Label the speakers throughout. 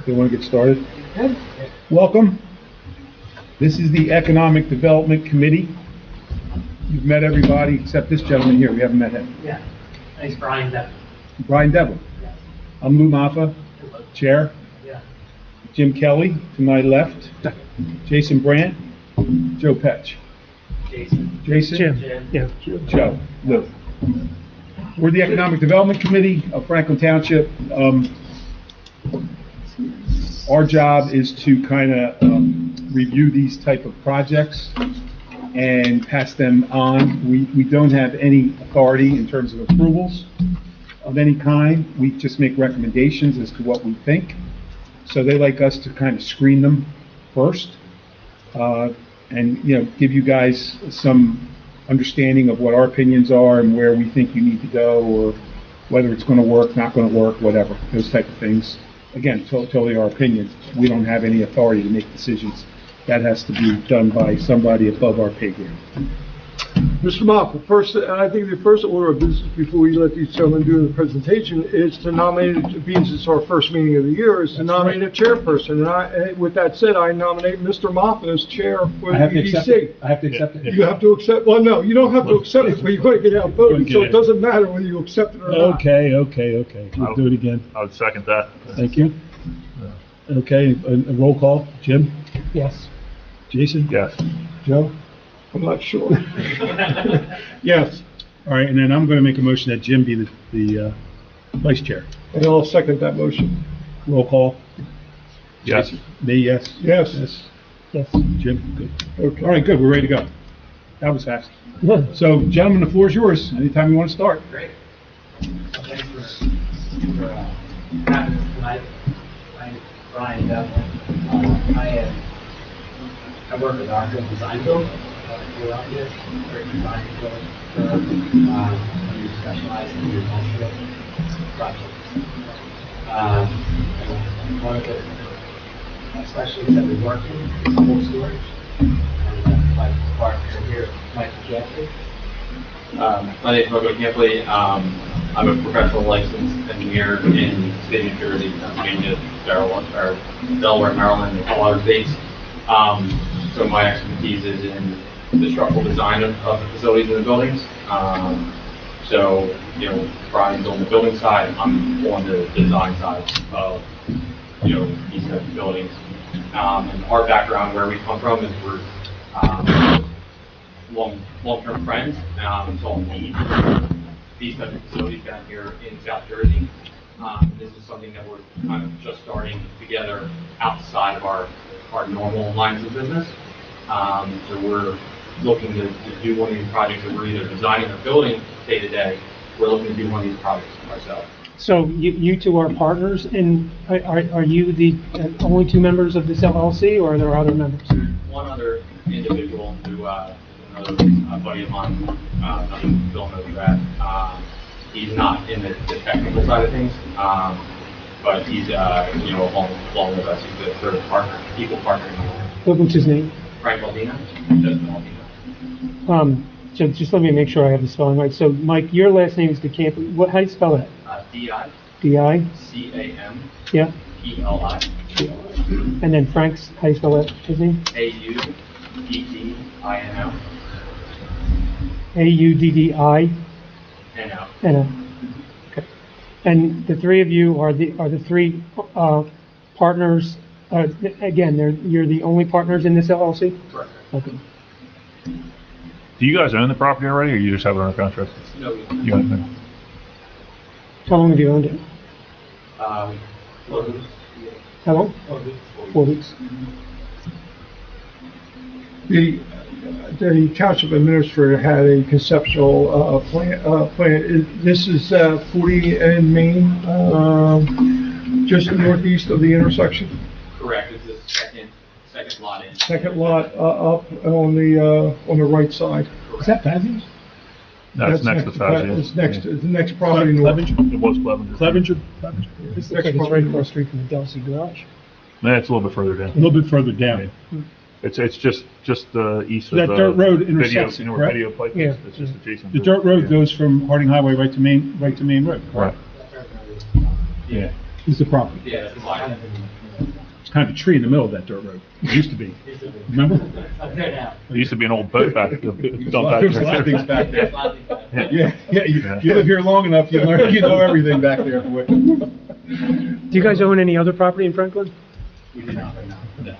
Speaker 1: They want to get started? Welcome. This is the Economic Development Committee. You've met everybody except this gentleman here. We haven't met him.
Speaker 2: Yeah. Thanks, Brian Devlin.
Speaker 1: Brian Devlin.
Speaker 2: Yes.
Speaker 1: I'm Lou Maffa, Chair.
Speaker 2: Yeah.
Speaker 1: Jim Kelly to my left. Jason Brandt. Joe Petch.
Speaker 2: Jason.
Speaker 1: Jason?
Speaker 2: Jim.
Speaker 3: Yeah.
Speaker 1: Joe. Lou. We're the Economic Development Committee of Franklin Township. Our job is to kind of review these type of projects and pass them on. We don't have any authority in terms of approvals of any kind. We just make recommendations as to what we think. So they like us to kind of screen them first, and give you guys some understanding of what our opinions are and where we think you need to go, or whether it's going to work, not going to work, whatever, those type of things. Again, totally our opinion. We don't have any authority to make decisions. That has to be done by somebody above our pay grade.
Speaker 3: Mr. Moffitt, first, I think the first order of business before we let these gentlemen do the presentation is to nominate, being it's our first meeting of the year, is to nominate a chairperson. And with that said, I nominate Mr. Moffitt as chair for the EDC.
Speaker 1: I have to accept it.
Speaker 3: You have to accept, well, no, you don't have to accept it, but you're going to get outvoted, so it doesn't matter whether you accept it or not.
Speaker 1: Okay. We'll do it again.
Speaker 4: I would second that.
Speaker 1: Thank you. Okay, a roll call. Jim?
Speaker 2: Yes.
Speaker 1: Jason?
Speaker 4: Yes.
Speaker 1: Joe?
Speaker 3: I'm not sure. Yes,
Speaker 1: All right, and then I'm going to make a motion that Jim be the vice chair.
Speaker 3: and I'll second that motion.
Speaker 1: Roll call.
Speaker 4: Yes.
Speaker 1: Jason? Me, yes.
Speaker 3: Yes.
Speaker 2: Yes.
Speaker 1: Jim? Good.
Speaker 3: Okay.
Speaker 1: All right, good. We're ready to go. That was fast. So, gentlemen, the floor is yours. Anytime you want to start.
Speaker 2: Great. Thanks for having us tonight. I'm Brian Devlin. I work with our design build. Around here, very design build firm. We specialize in industrial projects. And one of the specialties that we work in is cold storage. And my partner here, Michael Campley.
Speaker 5: My name is Michael Campley. I'm a professional licensed engineer in the state of New Jersey, Pennsylvania, Delaware, Maryland, and a lot of states. So my expertise is in the structural design of the facilities and the buildings. Brian's on the building side, I'm on the design side of, these types of buildings. And our background, where we come from, is we're long-term friends, and so need these types of facilities down here in South Jersey. This is something that we're kind of just starting together outside of our normal lines of business. So we're looking to do one of these projects that we're either designing or building day to day. We're looking to do one of these projects ourselves.
Speaker 6: So you two are partners, and are you the only two members of this LLC, or are there other members?
Speaker 5: One other individual who, another buddy of mine, Bill Novrat, he's not in the technical side of things, but he's, along with us, he's the third partner, people partner.
Speaker 6: What's his name?
Speaker 5: Frank Maldina, Justin Maldina.
Speaker 6: So just let me make sure I have the spelling right. So, Mike, your last name is DeCampley. How do you spell that?
Speaker 5: D-I.
Speaker 6: D-I?
Speaker 5: C-A-M.
Speaker 6: Yeah.
Speaker 5: P-L-I.
Speaker 6: And then Frank's, how do you spell that, his name?
Speaker 5: A-U-D-D-I-N-O.
Speaker 6: A-U-D-D-I?
Speaker 5: N-O.
Speaker 6: N-O. Okay. And the three of you are the three partners. Again, you're the only partners in this LLC?
Speaker 5: Correct.
Speaker 6: Okay.
Speaker 4: Do you guys own the property already, or you just have it under contract?
Speaker 5: No,
Speaker 4: You own it.
Speaker 6: How long have you owned it?
Speaker 5: 4 weeks.
Speaker 6: How long?
Speaker 5: 4 weeks.
Speaker 6: 4 weeks.
Speaker 3: The township administrator had a conceptual plan. This is 40 in Maine, just northeast of the intersection.
Speaker 5: Correct. It's the second lot in.
Speaker 3: Second lot up on the right side.
Speaker 1: Is that Fazio's?
Speaker 4: No, it's next to Fazio.
Speaker 3: It's next, it's the next property north.
Speaker 4: It was Clevenger.
Speaker 1: Clevenger?
Speaker 6: This looks like it's right across the street from the Delsey garage.
Speaker 4: Yeah, it's a little bit further down.
Speaker 1: A little bit further down.
Speaker 4: It's just the east of
Speaker 1: That
Speaker 4: the
Speaker 1: dirt road
Speaker 4: video,
Speaker 1: intersects it,
Speaker 4: you know where
Speaker 1: correct?
Speaker 4: video pipe
Speaker 6: Yeah.
Speaker 4: is? It's just adjacent.
Speaker 1: The
Speaker 4: to
Speaker 1: dirt road
Speaker 4: yeah.
Speaker 1: goes from Harding Highway right to Main Road,
Speaker 4: Right.
Speaker 1: correct? Yeah. This is the property.
Speaker 5: Yeah, that's mine.
Speaker 1: It's kind of a tree in the middle of that dirt road. It used to be. Remember?
Speaker 4: There used to be an old boat back, dump back
Speaker 1: There's a lot of things
Speaker 4: there.
Speaker 1: back there. Yeah, you live here long enough, you learn, you know everything back there.
Speaker 6: Do you guys own any other property in Franklin?
Speaker 5: We did not.
Speaker 1: No.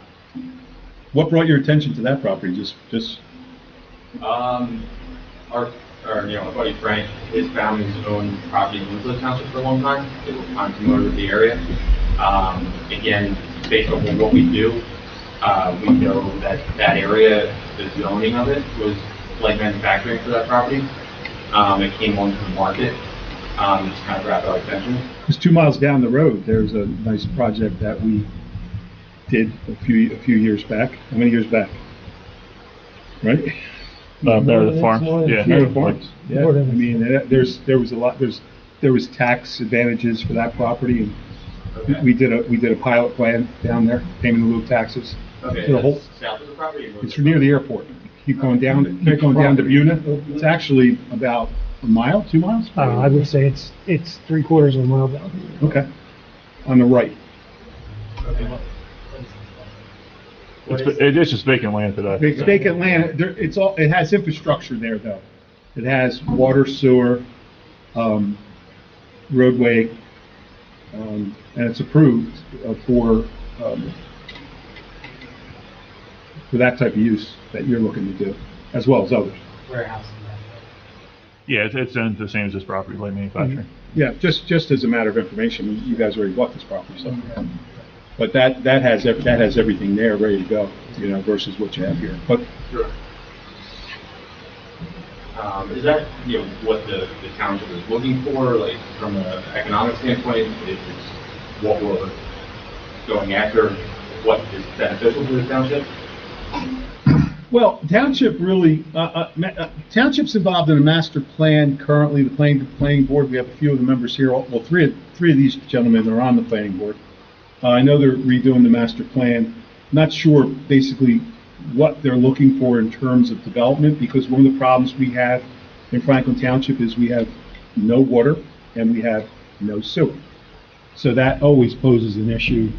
Speaker 1: What brought your attention to that property? Just,
Speaker 5: My buddy Frank, his family's owned property in Winslow Township for a long time. They were kind of familiar with the area. Again, based on what we do, we know that that area, the zoning of it was light manufacturing for that property. It came onto the market, just kind of grabbed our attention.
Speaker 1: just 2 miles down the road, there's a nice project that we did a few years back. How many years back? Right?
Speaker 4: Meredith Farms, yeah.
Speaker 1: Meredith Farms. Yeah, I
Speaker 6: More than-
Speaker 1: mean, there was tax advantages for that property, and
Speaker 5: Okay.
Speaker 1: we did a pilot plan down there, payment in lieu of taxes.
Speaker 5: Okay,
Speaker 1: To the whole,
Speaker 5: that's south of the property? Or north?
Speaker 1: it's near the airport. Keep going down to Buna. It's actually about a mile, 2 miles?
Speaker 6: I would say it's 3/4 of a mile down.
Speaker 1: Okay. On the right.
Speaker 5: Okay.
Speaker 4: It's just vacant land today.
Speaker 1: It's vacant land. It has infrastructure there, though. It has water, sewer, roadway, and it's approved for that type of use that you're looking to do, as well as others.
Speaker 2: Warehouse.
Speaker 4: Yeah, it's owned the same as this property, light manufacturing.
Speaker 1: Yeah, just as a matter of information, you guys already bought this property, so. But that has everything there ready to go, versus what you have here. But
Speaker 5: Sure. Is that, what the township is looking for, like, from an economic standpoint? Is what we're going after, what is beneficial to the township?
Speaker 1: Well, township really, township's involved in a master plan currently, the planning board. We have a few of the members here. Well, three of these gentlemen are on the planning board. I know they're redoing the master plan. Not sure basically what they're looking for in terms of development, because one of the problems we have in Franklin Township is we have no water and we have no sewer. So that always poses an issue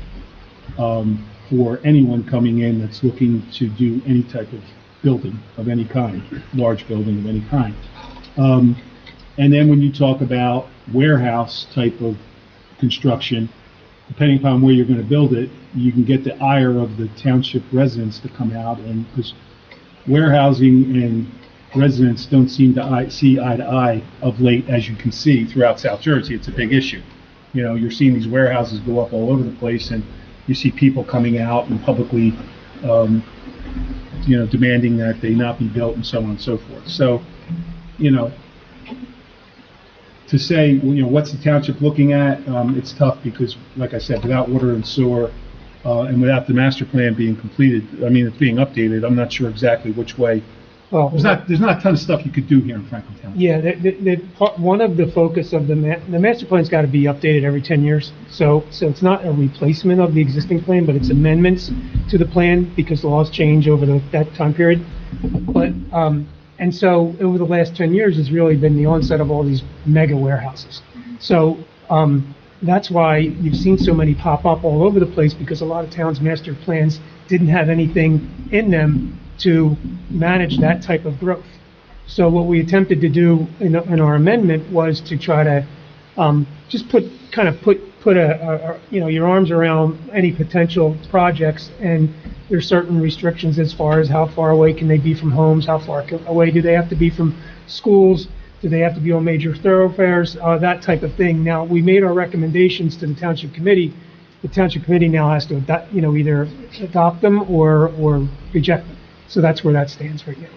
Speaker 1: for anyone coming in that's looking to do any type of building of any kind, large building of any kind. And then when you talk about warehouse type of construction, depending upon where you're going to build it, you can get the ire of the township residents to come out, and because warehousing and residents don't seem to see eye to eye of late, as you can see throughout South Jersey. It's a big issue. You're seeing these warehouses go up all over the place, and you see people coming out and publicly, demanding that they not be built and so on and so forth. So, to say, what's the township looking at? It's tough because, like I said, without water and sewer, and without the master plan being completed, it's being updated, I'm not sure exactly which way.
Speaker 6: Well,
Speaker 1: There's not a ton of stuff you could do here in Franklin Township.
Speaker 6: yeah, one of the focus of the master plan's got to be updated every 10 years. So it's not a replacement of the existing plan, but it's amendments to the plan because the laws change over that time period. But, and so over the last 10 years has really been the onset of all these mega warehouses. So, that's why you've seen so many pop up all over the place, because a lot of towns' master plans didn't have anything in them to manage that type of growth. So what we attempted to do in our amendment was to try to just put your arms around any potential projects, and there's certain restrictions as far as how far away can they be from homes, how far away do they have to be from schools, do they have to be on major thoroughfares, that type of thing. Now, we made our recommendations to the township committee. The township committee now has to either adopt them or reject them. So that's where that stands right now.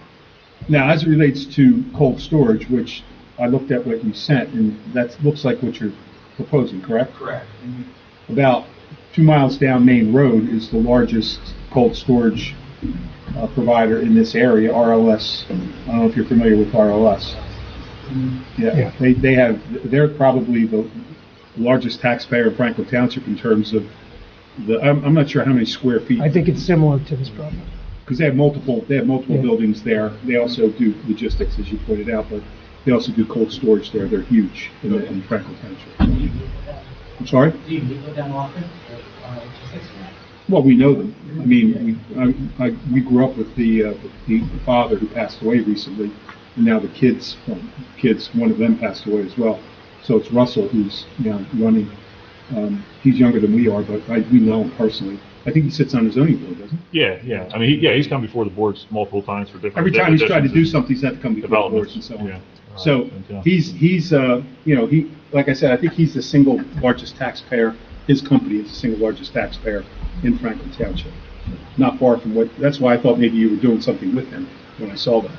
Speaker 1: Now, as it relates to cold storage, which I looked at what you sent, and that looks like what you're proposing, correct?
Speaker 5: Correct.
Speaker 1: About 2 miles down Main Road is the largest cold storage provider in this area, RLS. I don't know if you're familiar with RLS. Yeah. They're probably the largest taxpayer in Franklin Township in terms of I'm not sure how many square feet.
Speaker 6: I think it's similar to this problem.
Speaker 1: Because they have multiple
Speaker 6: Yeah.
Speaker 1: buildings there. They also do logistics, as you pointed out, but they also do cold storage there. They're huge in Franklin Township. I'm sorry?
Speaker 2: Do you meet with them often? Or, what's your sense of that?
Speaker 1: Well, we know them. I mean, we grew up with the father who passed away recently, and now the kids, one of them passed away as well. So it's Russell who's now running. He's younger than we are, but we know him personally. I think he sits on his zoning board, doesn't he?
Speaker 4: Yeah. I mean, he's come before the boards multiple times for different.
Speaker 1: Every time he's tried to do
Speaker 4: additions
Speaker 1: something, he's had to come before the boards and so on.
Speaker 4: Yeah.
Speaker 1: So
Speaker 4: Yeah.
Speaker 1: he's like I said, I think he's the single largest taxpayer. His company is the single largest taxpayer in Franklin Township. Not far from that's why I thought maybe you were doing something with him when I saw that.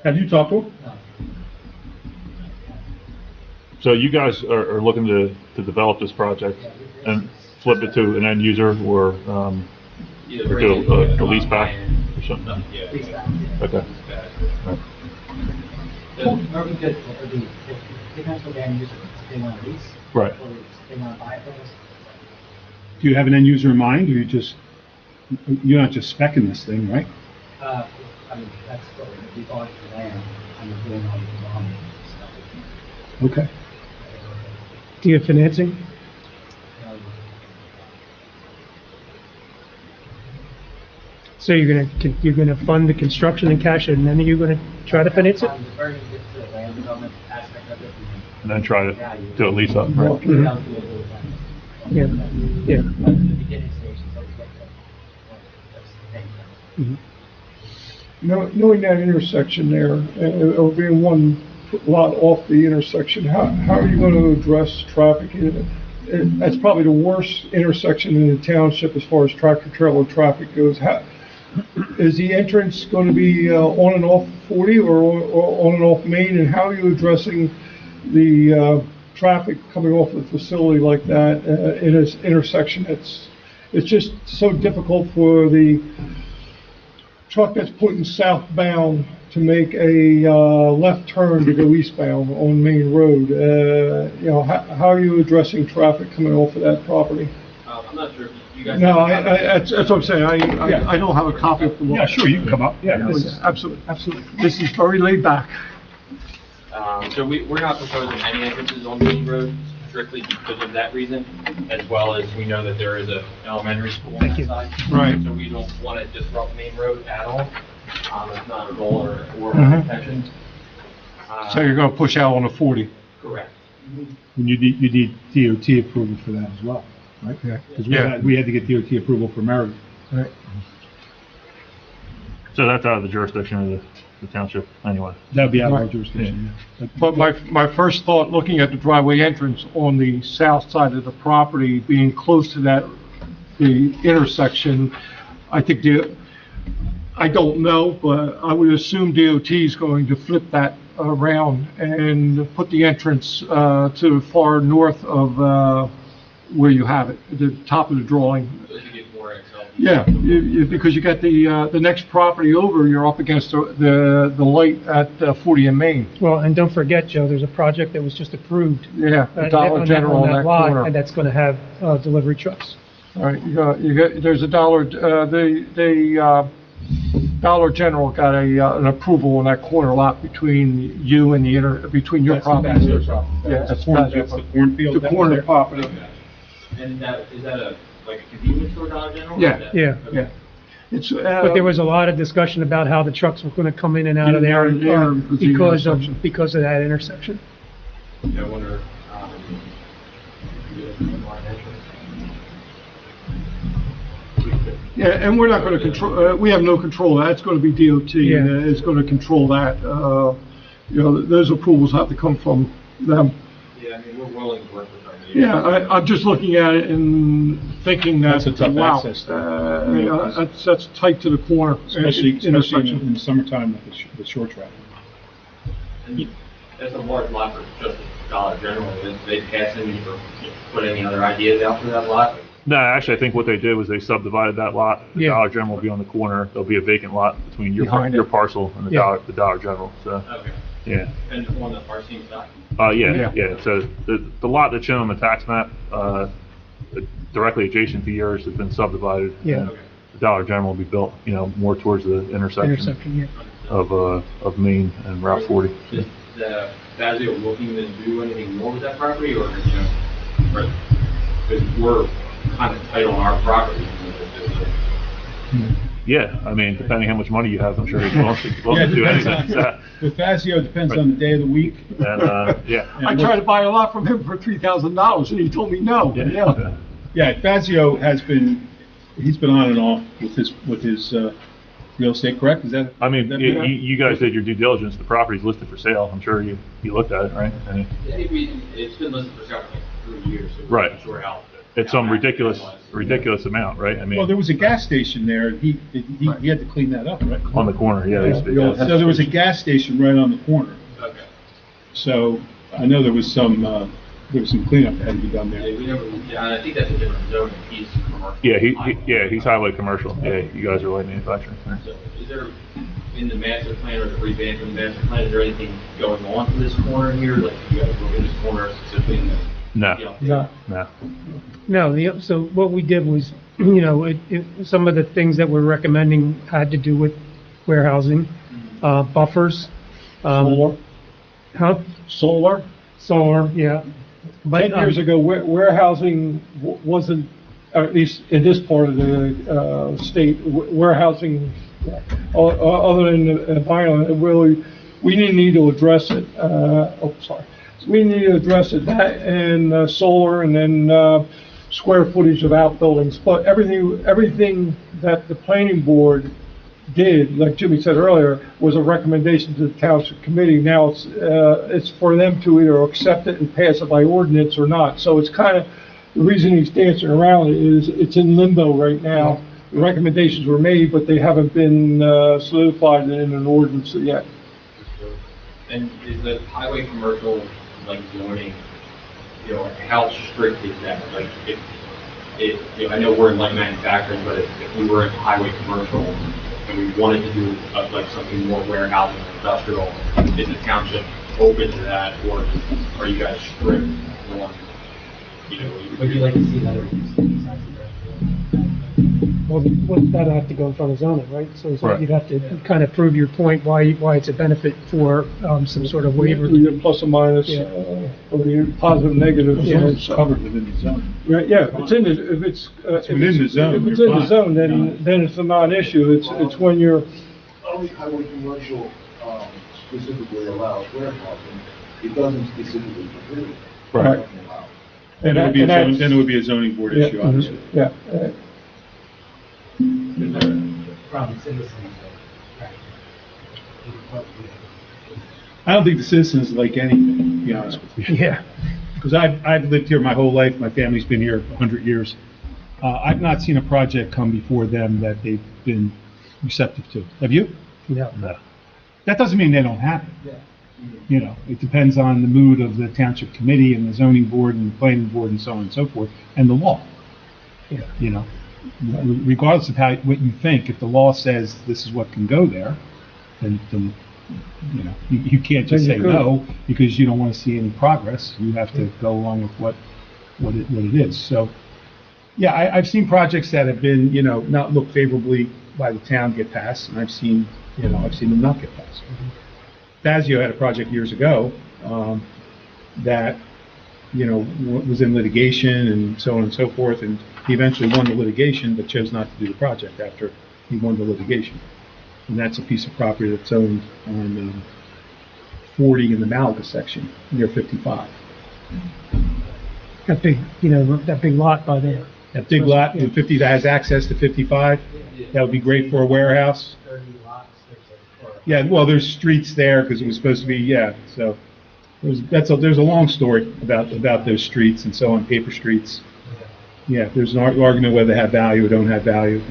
Speaker 1: Have you talked to him?
Speaker 4: So you guys are looking to develop this project and flip it to an end user or
Speaker 5: Either
Speaker 4: or
Speaker 5: bring
Speaker 4: do
Speaker 5: it
Speaker 4: a lease
Speaker 5: on
Speaker 4: back
Speaker 5: buy-in,
Speaker 4: or something?
Speaker 5: Yeah.
Speaker 2: Lease back, yeah.
Speaker 4: Okay.
Speaker 5: Lease back.
Speaker 4: Right.
Speaker 2: Are we good, or the potential land user, they want to lease?
Speaker 4: Right.
Speaker 2: Or they want to buy it from us?
Speaker 1: Do you have an end user in mind, or you're not just speccing this thing, right?
Speaker 2: I mean, that's what we bought the land, and we're doing all the development stuff.
Speaker 1: Okay.
Speaker 6: Do you have financing? So you're gonna fund the construction and cash it, and then you're gonna try to finance it?
Speaker 2: I'm referring to the land development aspect of it.
Speaker 4: And then try to do a lease up, right?
Speaker 2: Put it out to a little time.
Speaker 6: Yeah, yeah.
Speaker 2: But in the beginning stage, it's always like that's the thing.
Speaker 6: Mhm.
Speaker 3: Knowing that intersection there, or being one lot off the intersection, how are you going to address traffic? That's probably the worst intersection in the township as far as tractor trailer traffic goes. Is the entrance going to be on and off 40 or on and off Main? And how are you addressing the traffic coming off the facility like that in this intersection? It's just so difficult for the truck that's putting southbound to make a left turn to go eastbound on Main Road. How are you addressing traffic coming off of that property?
Speaker 5: I'm not sure if you guys.
Speaker 3: No, that's what I'm saying. I don't have a copy of the law.
Speaker 1: Yeah, sure, you can come up. Yeah.
Speaker 3: Absolutely. This is very laid back.
Speaker 5: So we're not proposing any entrances on Main Road strictly because of that reason, as well as we know that there is a elementary school on
Speaker 6: Thank
Speaker 5: that
Speaker 6: you.
Speaker 5: side.
Speaker 3: Right.
Speaker 5: So we don't want to disrupt Main Road at all. It's not a goal or
Speaker 3: Mhm.
Speaker 5: intention.
Speaker 3: So you're going to push out on the 40?
Speaker 5: Correct.
Speaker 1: And you need DOT approval for that as well, right?
Speaker 3: Yeah.
Speaker 1: Because
Speaker 3: Yeah.
Speaker 1: we had to get DOT approval for Merritt.
Speaker 3: Right.
Speaker 4: So that's out of the jurisdiction of the township anyway.
Speaker 1: That would be out of our
Speaker 3: Right.
Speaker 1: jurisdiction, yeah.
Speaker 3: But my first thought, looking at the driveway entrance on the south side of the property, being close to the intersection, I think I don't know, but I would assume DOT is going to flip that around and put the entrance to far north of where you have it, the top of the drawing.
Speaker 5: So you get more XL.
Speaker 3: Yeah, because you got the next property over, you're up against the light at 40 in Main.
Speaker 6: Well, and don't forget, Joe, there's a project that was just approved.
Speaker 3: Yeah, the Dollar General on that
Speaker 6: lot,
Speaker 3: corner.
Speaker 6: and that's gonna have, delivery trucks.
Speaker 3: All right, there's a Dollar General got an approval on that corner lot between you and between your property. Yeah, that's
Speaker 1: the cornfield.
Speaker 3: the corner property.
Speaker 5: And is that like a convenience store, Dollar General? or
Speaker 3: Yeah.
Speaker 5: is that-
Speaker 6: Yeah.
Speaker 5: Okay.
Speaker 3: Yeah. It's,
Speaker 6: But there was a lot of discussion about how the trucks were gonna come in and out of
Speaker 3: In
Speaker 6: there
Speaker 3: and out of there
Speaker 6: because of that intersection.
Speaker 5: I wonder,
Speaker 3: Yeah, and we're not going to control, we have no control. That's going to be DOT,
Speaker 6: Yeah.
Speaker 3: and it's going to control that. Those approvals have to come from them.
Speaker 5: Yeah, I mean, we're willing to work with our neighbors.
Speaker 3: Yeah, I'm just looking at it and thinking that,
Speaker 1: That's a tough
Speaker 3: wow,
Speaker 1: access to-
Speaker 3: that's tight to the corner.
Speaker 1: Especially
Speaker 3: intersection.
Speaker 1: in the summertime with the short traffic.
Speaker 5: And that's a large lot for just Dollar General. Did they pass any or put any other ideas out for that lot?
Speaker 4: No, actually, I think what they did was they subdivided that lot. The
Speaker 6: Yeah.
Speaker 4: Dollar General will be on the corner. There'll be a vacant lot between
Speaker 3: Behind
Speaker 4: your
Speaker 3: it.
Speaker 4: parcel and
Speaker 6: Yeah.
Speaker 4: the Dollar General, so,
Speaker 5: Okay.
Speaker 4: yeah.
Speaker 5: And on the RC side?
Speaker 4: Yeah. So the lot that's shown on the tax map, directly adjacent to yours has been subdivided.
Speaker 6: Yeah.
Speaker 4: and The Dollar General will be built, more towards the intersection
Speaker 6: Intersection, yeah.
Speaker 4: of Main and Route 40.
Speaker 5: the Fazio looking to do anything more with that property, or, because we're kind of tight on our property.
Speaker 4: Yeah, I mean, depending how much money you have, I'm sure he's willing
Speaker 1: Yeah,
Speaker 4: to do
Speaker 1: depends
Speaker 4: anything.
Speaker 1: on, with Fazio, depends on the day of the week.
Speaker 4: And, yeah.
Speaker 3: I tried to buy a lot from him for $3,000 and he told me no.
Speaker 4: Yeah.
Speaker 1: Yeah, Fazio he's been on and off with his real estate, correct? Is that?
Speaker 4: I mean,
Speaker 1: that-
Speaker 4: you guys did your due diligence, the property's listed for sale, I'm sure you looked at it, right? I mean,
Speaker 5: I think it's been listed for sale for like 3 years, so we're
Speaker 4: Right.
Speaker 5: not sure how.
Speaker 4: it's some ridiculous amount, right? I
Speaker 1: Well,
Speaker 4: mean,
Speaker 1: there was a gas station there, and he had to clean that up, right?
Speaker 4: on the corner, yeah. there used to be gas.
Speaker 1: So there was a gas station right on the corner.
Speaker 5: Okay.
Speaker 1: So I know there was some cleanup that had to be done
Speaker 5: Yeah,
Speaker 1: there.
Speaker 5: we never, yeah, and I think that's a different zone, he's commercial.
Speaker 4: Yeah, he's highway commercial, yeah, you guys are light manufacturing.
Speaker 5: So is there, in the master plan or the revamping of the master plan, is there anything going on for this corner here? Like, you guys look at this corner specifically in the?
Speaker 4: No,
Speaker 3: No.
Speaker 4: no.
Speaker 6: No, so what we did was, some of the things that we're recommending had to do with warehousing, buffers.
Speaker 3: Solar?
Speaker 6: Huh?
Speaker 3: Solar?
Speaker 6: Solar, yeah. But,
Speaker 3: 10 years ago, warehousing wasn't, or at least in this part of the state, warehousing, other than the vinyl, really, we didn't need to address it. Sorry. So we need to address it, that and solar, and then square footage of outbuildings. But everything that the planning board did, like Jimmy said earlier, was a recommendation to the township committee. Now it's for them to either accept it and pass it by ordinance or not. So it's kind of, the reason he's dancing around it is it's in limbo right now. The recommendations were made, but they haven't been solidified in an ordinance yet.
Speaker 5: And is the highway commercial, like, zoning, how strict is that? Like, I know we're in light manufacturing, but if we were in highway commercial and we wanted to do like something more warehousing or industrial, is the township open to that, or are you guys strict on,
Speaker 2: Would you like to see another use besides industrial?
Speaker 6: Well, that'd have to go in front of zoning, right? So
Speaker 4: Right.
Speaker 6: you'd have to kind of prove your point, why it's a benefit for, some sort of waiver.
Speaker 3: Plus or minus,
Speaker 6: Yeah.
Speaker 3: or the positive, negative.
Speaker 6: Yeah.
Speaker 1: It's covered within the zone.
Speaker 3: Right, yeah, if it's in the, if it's.
Speaker 1: within the zone,
Speaker 3: If it's
Speaker 1: you're
Speaker 3: in the
Speaker 1: fine.
Speaker 3: zone, then it's a non-issue. It's when you're,
Speaker 7: Only highway commercial specifically allows warehousing, it doesn't specifically prohibit.
Speaker 4: Right.
Speaker 7: It doesn't allow.
Speaker 1: Then it would be a zoning, then it would be a zoning board
Speaker 3: yeah,
Speaker 1: issue, obviously.
Speaker 3: yeah.
Speaker 2: From citizens, right?
Speaker 1: I don't think the citizens like anything, to be honest with you.
Speaker 6: Yeah.
Speaker 1: Because I've lived here my whole life, my family's been here 100 years. I've not seen a project come before them that they've been receptive to. Have you?
Speaker 6: Yeah.
Speaker 4: No.
Speaker 1: That doesn't mean they don't happen. It depends on the mood of the township committee and the zoning board and the planning board and so on and so forth, and the law.
Speaker 6: Yeah.
Speaker 1: Regardless of what you think, if the law says this is what can go there, then you can't just
Speaker 3: Then
Speaker 1: say
Speaker 3: you could.
Speaker 1: no because you don't want to see any progress. You have to go along with what it is. So, yeah, I've seen projects that have been, not looked favorably by the town get passed, and I've seen them not get passed. Fazio had a project years ago, that, was in litigation and so on and so forth, and he eventually won the litigation, but chose not to do the project after he won the litigation. And that's a piece of property that's owned on 40 in the Malaga section, near 55.
Speaker 6: That big lot by there.
Speaker 1: That big lot, with 50, that has access to 55, that would be great for a warehouse.
Speaker 2: 30 lots, there's a.
Speaker 1: Yeah, well, there's streets there, because it was supposed to be, so, there's a long story about those streets and so on, paper streets. Yeah, there's an argument whether they have value or don't have value,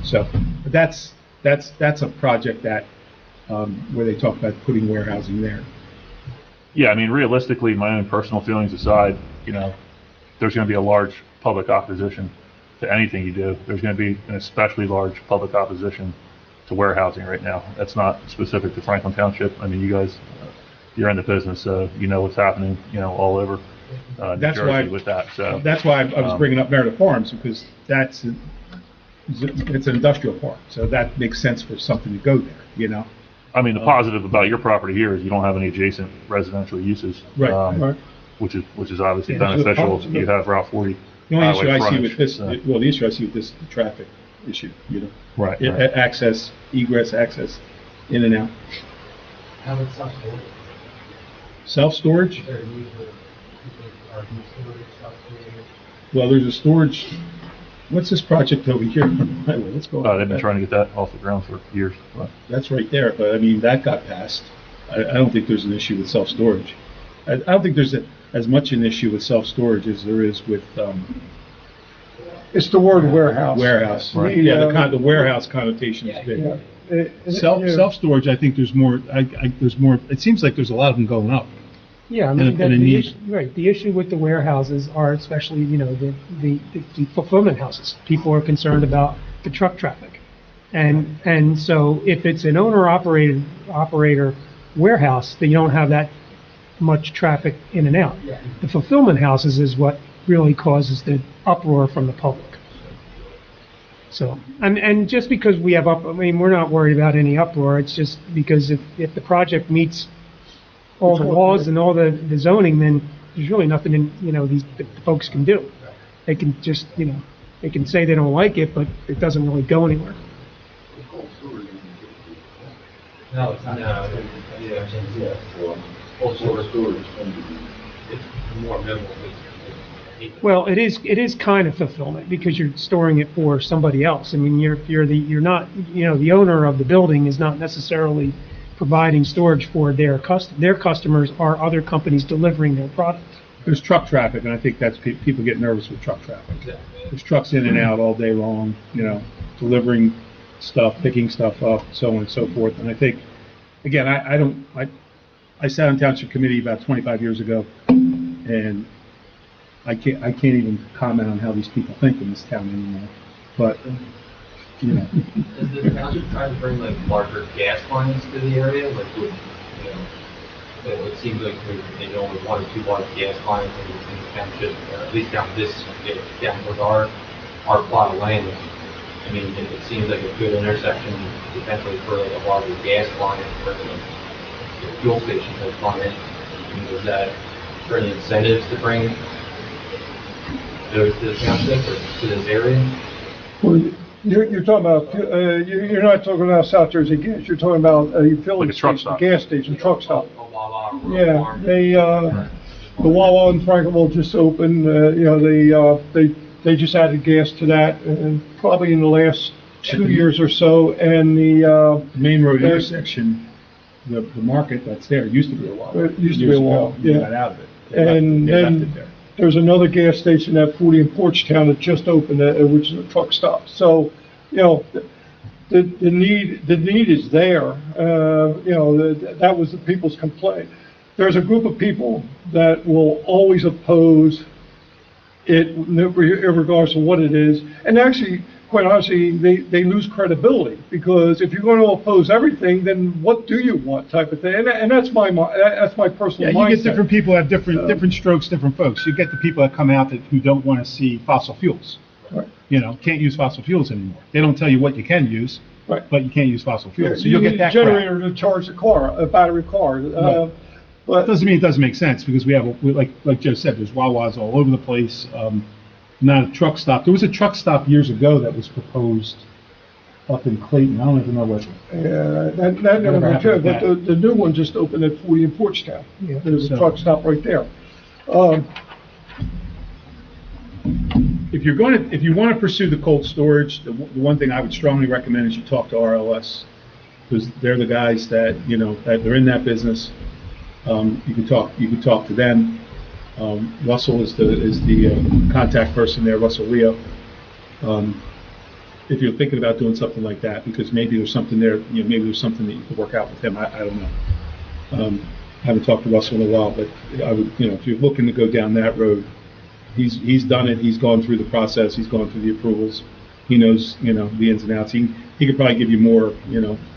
Speaker 1: So, but that's a project that, where they talk about putting warehousing there.
Speaker 4: Yeah, I mean, realistically, my own personal feelings aside, there's going to be a large public opposition to anything you do. There's going to be an especially large public opposition to warehousing right now. That's not specific to Franklin Township. I mean, you guys, you're in the business, so you know what's happening, all over New
Speaker 1: That's
Speaker 4: Jersey
Speaker 1: why-
Speaker 4: with that. So
Speaker 1: That's why I was bringing up Meredith Farms, because it's an industrial park, so that makes sense for something to go there,
Speaker 4: I mean, the positive about your property here is you don't have any adjacent residential uses.
Speaker 1: Right.
Speaker 3: Right.
Speaker 4: Which is obviously
Speaker 6: Yeah.
Speaker 4: beneficial if you have Route 40.
Speaker 1: The only issue
Speaker 4: highway
Speaker 1: I see
Speaker 4: frontage,
Speaker 1: with this,
Speaker 4: so-
Speaker 1: well, the issue I see with this is the traffic issue, you know?
Speaker 4: Right,
Speaker 1: Yeah,
Speaker 4: right.
Speaker 1: Access, egress, access, in and out.
Speaker 2: How about self-storage?
Speaker 1: Self-storage?
Speaker 2: Is there a need for people, are you storage, self-storage?
Speaker 1: Well, there's a storage, what's this project over here on the highway? Let's go.
Speaker 4: They've been trying to get that off the ground for years. but-
Speaker 1: That's right there, but I mean, that got passed. I don't think there's an issue with self-storage. I don't think there's as much an issue with self-storage as there is with,
Speaker 3: It's the word warehouse.
Speaker 1: warehouse.
Speaker 4: Right.
Speaker 1: Yeah, the warehouse connotation is
Speaker 3: Yeah.
Speaker 1: big.
Speaker 3: Yeah.
Speaker 1: Self-storage, I think there's more, there's more, it seems like there's a lot of them going up.
Speaker 6: Yeah, I
Speaker 1: And a-
Speaker 6: mean,
Speaker 1: and a need.
Speaker 6: right, the issue with the warehouses are especially, you know, the fulfillment houses. People are concerned about the truck traffic. And so if it's an operator warehouse, then you don't have that much traffic in and out.
Speaker 2: Yeah.
Speaker 6: The fulfillment houses is what really causes the uproar from the public. So, and just because we have I mean, we're not worried about any uproar, it's just because if the project meets all the laws and all the zoning, then there's really nothing the folks can do. They can just, they can say they don't like it, but it doesn't really go anywhere.
Speaker 2: No, it's not. No, yeah.
Speaker 7: Cold storage is
Speaker 2: It's more minimal.
Speaker 6: Well, it is kind of fulfillment because you're storing it for somebody else. I mean, you're not, the owner of the building is not necessarily providing storage for their customers are other companies delivering their product.
Speaker 1: There's truck traffic, and I think that's, people get nervous with truck traffic. There's trucks in and out all day long, delivering stuff, picking stuff up, so on and so forth. And I think, again, I sat on township committee about 25 years ago, and I can't even comment on how these people think in this town anymore. But,
Speaker 5: Does the township try to bring like larger gas lines to the area? Like, it seems like maybe only one or two large gas lines in the township, at least down with our plot of land. I mean, it seems like a good intersection potentially for like a larger gas line for the fuel station type line. I mean, is that for any incentives to bring those to the township or to this area?
Speaker 3: Well, you're talking about, you're not talking about South Jersey gas, you're talking about a filling
Speaker 4: Like a truck
Speaker 3: station,
Speaker 4: stop.
Speaker 3: gas station, truck stop.
Speaker 5: A Wawa, or a
Speaker 3: Yeah,
Speaker 5: farm.
Speaker 3: the Wawa in Franklin just opened, they just added gas to that, probably in the last 2 years or so, and the,
Speaker 1: Main road intersection, the market that's there, used to be a Wawa.
Speaker 3: It used to be
Speaker 1: Years
Speaker 3: a Wawa,
Speaker 1: ago, they
Speaker 3: yeah.
Speaker 1: got out of it.
Speaker 3: And
Speaker 1: They left
Speaker 3: then
Speaker 1: it there.
Speaker 3: there's another gas station at 40 in Porchtown that just opened, which is a truck stop. So, the need is there. That was the people's complaint. There's a group of people that will always oppose it in regards to what it is. And actually, quite honestly, they lose credibility, because if you're going to oppose everything, then what do you want, type of thing. And that's my personal
Speaker 1: Yeah,
Speaker 3: mindset.
Speaker 1: you get different people have different strokes, different folks. You get the people that come out who don't want to see fossil fuels.
Speaker 3: Right.
Speaker 1: Can't use fossil fuels anymore. They don't tell you what you can use,
Speaker 3: Right.
Speaker 1: but you can't use fossil fuels. So
Speaker 3: You
Speaker 1: you'll
Speaker 3: need
Speaker 1: get
Speaker 3: a
Speaker 1: that crowd.
Speaker 3: generator to charge the car, a battery car.
Speaker 1: That
Speaker 3: But
Speaker 1: doesn't mean it doesn't make sense, because like Joe said, there's Wawas all over the place. Not a truck stop. There was a truck stop years ago that was proposed up in Clayton. I don't even know what.
Speaker 3: that never
Speaker 1: Whatever
Speaker 3: went
Speaker 1: happened
Speaker 3: through.
Speaker 1: with
Speaker 3: But the new one just opened at 40 in Porchtown.
Speaker 6: Yeah.
Speaker 3: There's a
Speaker 1: So-
Speaker 3: truck stop right there.
Speaker 1: If you want to pursue the cold storage, the one thing I would strongly recommend is you talk to RLS, because they're the guys that, that they're in that business. You can talk to them. Russell is the contact person there, Russell Leo. If you're thinking about doing something like that, because maybe there's something there, maybe there's something that you could work out with him. I don't know. I haven't talked to Russell in a while, but I would, if you're looking to go down that road, he's done it. He's gone through the process. He's gone through the approvals. He knows, the ins and outs. He could probably give you more,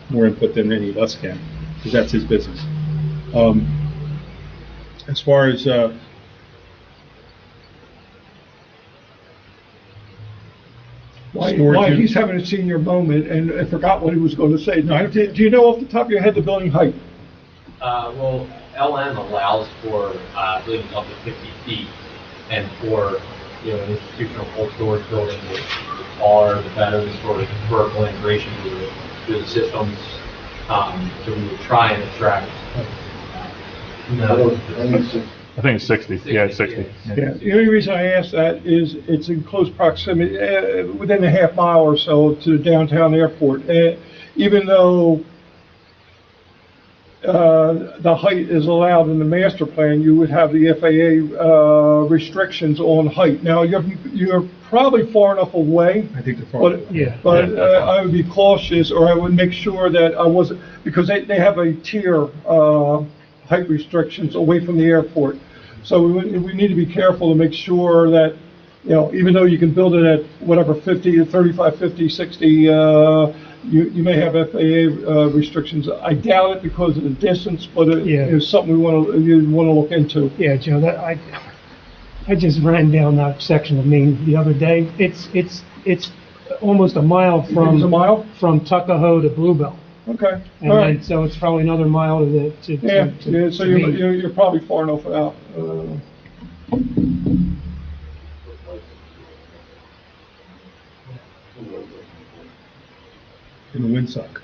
Speaker 1: more input than any of us can, because that's his business. As far as,
Speaker 3: Why he's having a senior moment and I forgot what he was going to say. Now, do you know off the top of your head the building height?
Speaker 5: Well, LM allows for, I believe it's up to 50 feet, and for, an institutional cold storage building, the taller, the better, the sort of vertical integration to the systems. So we would try and attract.
Speaker 4: I think it's 60. Yeah, it's 60.
Speaker 3: Yeah, the only reason I ask that is it's in close proximity, within a half mile or so to the downtown airport. Even though the height is allowed in the master plan, you would have the FAA restrictions on height. Now, you're probably far enough away.
Speaker 1: I think the
Speaker 3: But, I would be cautious, or I would make sure that I wasn't, because they have a tier, height restrictions away from the airport. So we need to be careful to make sure that, even though you can build it at whatever, 50, 35, 50, 60, you may have FAA restrictions. I doubt it because of the distance, but it's something you want to look into.
Speaker 6: Yeah, Joe, I just ran down that section of Maine the other day. It's almost a mile
Speaker 3: You think it's a mile?
Speaker 6: from Tuckahoe to Bluebell.
Speaker 3: Okay,
Speaker 6: And
Speaker 3: all right.
Speaker 6: then, so it's probably another mile to
Speaker 3: Yeah, so
Speaker 6: Maine.
Speaker 3: you're probably far enough out.
Speaker 1: In the windsock.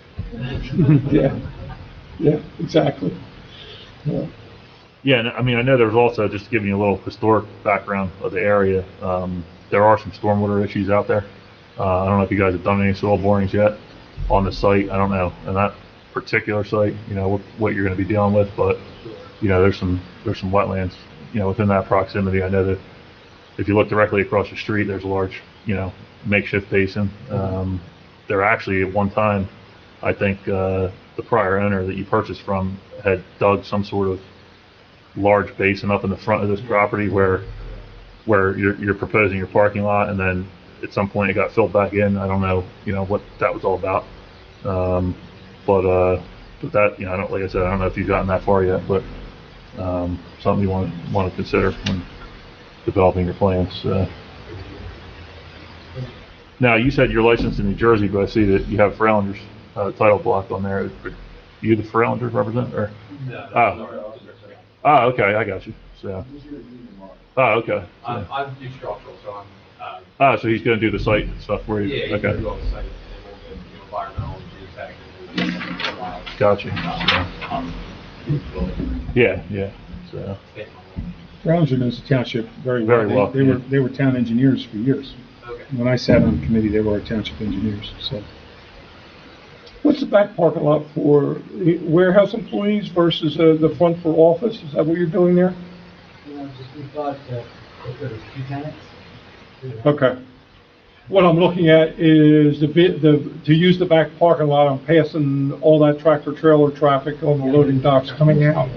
Speaker 3: Yeah, exactly. Yeah.
Speaker 4: Yeah, and I mean, I know there's also, just to give you a little historic background of the area, there are some stormwater issues out there. I don't know if you guys have done any soil borings yet on the site. I don't know, on that particular site, what you're going to be dealing with, but, there's some wetlands, within that proximity. I know that if you look directly across the street, there's a large, makeshift basin. There actually, at one time, I think, the prior owner that you purchased from had dug some sort of large basin up in the front of this property where you're proposing your parking lot, and then at some point it got filled back in. I don't know, what that was all about. But that, I don't, like I said, I don't know if you've gotten that far yet, but something you want to consider when developing your plans. Now, you said you're licensed in New Jersey, but I see that you have Freilinger's title block on there. Are you the Freilinger representative, or?
Speaker 5: No.
Speaker 4: Oh, okay, I got you. So. Oh, okay.
Speaker 5: I'm new structural, so I'm.
Speaker 4: So he's going to do the site stuff for you?
Speaker 5: Yeah, he's
Speaker 4: Okay.
Speaker 5: going to do all the site, and we'll get environmental, geotech,
Speaker 4: Gotcha. Yeah. So.
Speaker 1: Frowninger knows the township very well.
Speaker 4: Very well,
Speaker 1: They were town engineers for years.
Speaker 5: Okay.
Speaker 1: When I sat on the committee, they were our township engineers, so.
Speaker 3: What's the back parking lot for the warehouse employees versus the front for office? Is that what you're doing there?
Speaker 2: We thought that if there was two tenants.
Speaker 3: Okay. What I'm looking at is to use the back parking lot, I'm passing all that tractor trailer traffic on the loading docks coming out.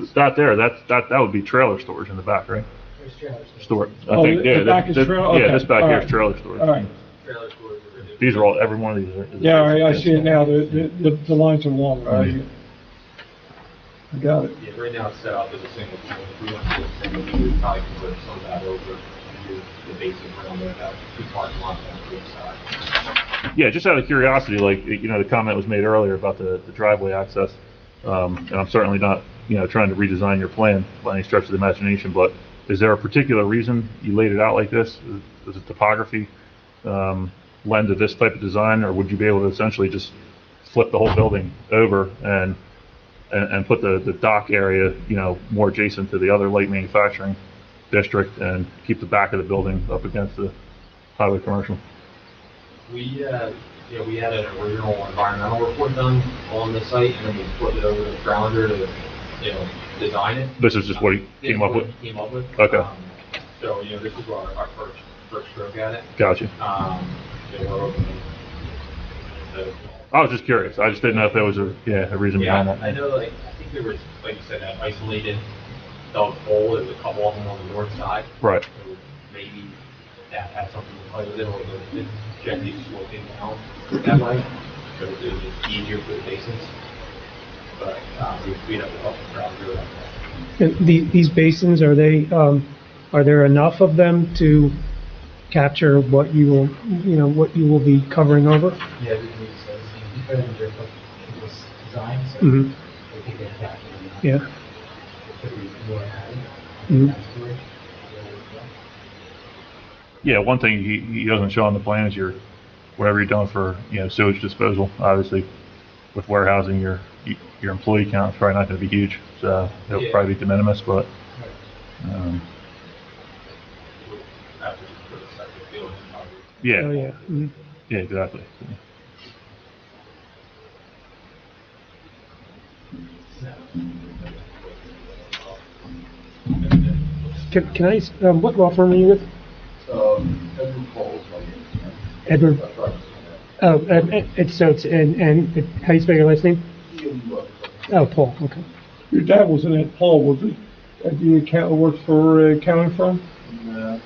Speaker 4: It's not there. That would be trailer storage in the back, right?
Speaker 2: There's trailers.
Speaker 4: Store.
Speaker 3: The back is trailer?
Speaker 4: Yeah,
Speaker 3: Okay,
Speaker 4: this back
Speaker 3: all
Speaker 4: here
Speaker 3: right.
Speaker 4: is trailer storage.
Speaker 3: All right.
Speaker 5: Trailer storage.
Speaker 4: These are all, every one of these are.
Speaker 3: Yeah, all right, I see it now. The lines are long. I got it.
Speaker 5: Yeah, right now it's set up as a single family. If we went to a single, we would probably convert some of that over to the basic around there, about two parking lots on the other side.
Speaker 4: Yeah, just out of curiosity, like, the comment was made earlier about the driveway access. And I'm certainly not, trying to redesign your plan by any stretch of the imagination, but is there a particular reason you laid it out like this? Is it topography, lend to this type of design, or would you be able to essentially just flip the whole building over and put the dock area, more adjacent to the other light manufacturing district and keep the back of the building up against the highway commercial?
Speaker 5: We had an original environmental report done on the site, and then we put it over to Frowninger to, design it.
Speaker 4: This is just what he
Speaker 5: This
Speaker 4: came
Speaker 5: is
Speaker 4: up
Speaker 5: what
Speaker 4: with?
Speaker 5: he came up with.
Speaker 4: Okay.
Speaker 5: So, this is our first stroke at it.
Speaker 4: Gotcha.
Speaker 5: We're open to.
Speaker 4: I was just curious. I just didn't know if there was a reason behind
Speaker 5: Yeah,
Speaker 4: that.
Speaker 5: I know, I think there was, like you said, that isolated dug hole. There's a couple of them on the north side.
Speaker 4: Right.
Speaker 5: So maybe that had something to play with it, or the gently sloping down that way. So it was just easier for the basins. But we'd have to help the ground do that.
Speaker 6: And these basins, are there enough of them to capture what you will, what you will be covering over?
Speaker 2: Yeah, we so it's better than just people's design, so
Speaker 6: Mhm.
Speaker 2: they can get that.
Speaker 6: Yeah.
Speaker 2: It could be more added.
Speaker 6: Mhm.
Speaker 2: Storage.
Speaker 4: Yeah, one thing he doesn't show on the plan is whatever you're doing for, sewage disposal. Obviously, with warehousing, your employee count is probably not going to be huge, so it'll probably be de minimis, but, yeah.
Speaker 6: Oh, yeah. Mhm.
Speaker 4: Yeah, exactly.
Speaker 6: Can I, what law firm are you with?
Speaker 7: Edward Paul is like.
Speaker 6: Edward?
Speaker 7: That's right.
Speaker 6: Oh, how do you spell your last name? Oh, Paul, okay.
Speaker 3: Your dad wasn't at Paul, was he? At the account, worked for an accounting firm?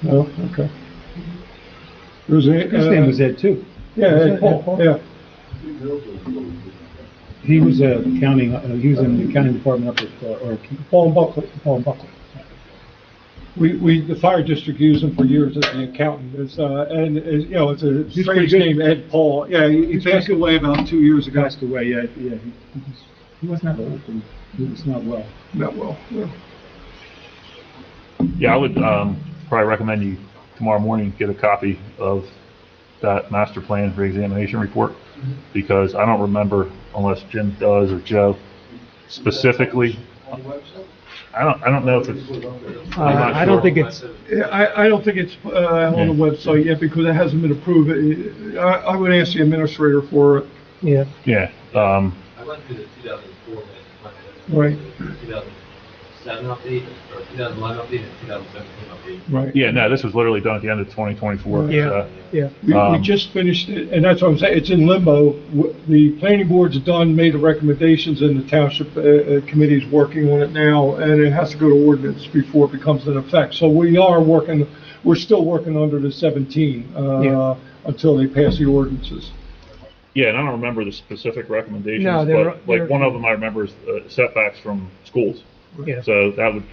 Speaker 3: No, okay.
Speaker 1: His name was Ed too.
Speaker 3: Yeah, Ed Paul, yeah.
Speaker 1: He was he was in the accounting department up at, or
Speaker 3: Paul and Buckley.
Speaker 1: Paul and Buckley.
Speaker 3: The fire district used him for years as the accountant. It's a
Speaker 1: He's
Speaker 3: strange
Speaker 1: pretty good.
Speaker 3: name, Ed Paul. Yeah, he passed away about 2 years ago.
Speaker 1: Passed away, yeah. He was not old, and he was not well.
Speaker 3: Not well, yeah.
Speaker 4: Yeah, I would probably recommend you tomorrow morning get a copy of that master plan reexamination report, because I don't remember, unless Jim does or Joe, specifically.
Speaker 7: On the website?
Speaker 4: I don't know if it's. not
Speaker 6: I don't
Speaker 4: sure.
Speaker 6: think it's,
Speaker 3: Yeah, I don't think it's on the website yet because it hasn't been approved. I would ask the administrator for it.
Speaker 6: yeah.
Speaker 4: Yeah,
Speaker 5: I went through the 2004,
Speaker 3: Right.
Speaker 5: 2007 update, or 2011 update, and 2017 update.
Speaker 3: Right.
Speaker 4: yeah, no, this was literally done at the end of 2024.
Speaker 6: Yeah.
Speaker 4: so-
Speaker 6: Yeah.
Speaker 3: We just finished it, and that's what I'm saying, it's in limbo. The planning board's done, made the recommendations, and the township committee's working on it now, and it has to go to ordinance before it becomes in effect. So we're still working under the 17, until they pass the ordinances.
Speaker 4: Yeah, and I don't remember the specific recommendations,
Speaker 6: No,
Speaker 4: but like one of them I remember is setbacks from schools.
Speaker 6: Yeah.
Speaker 4: So that would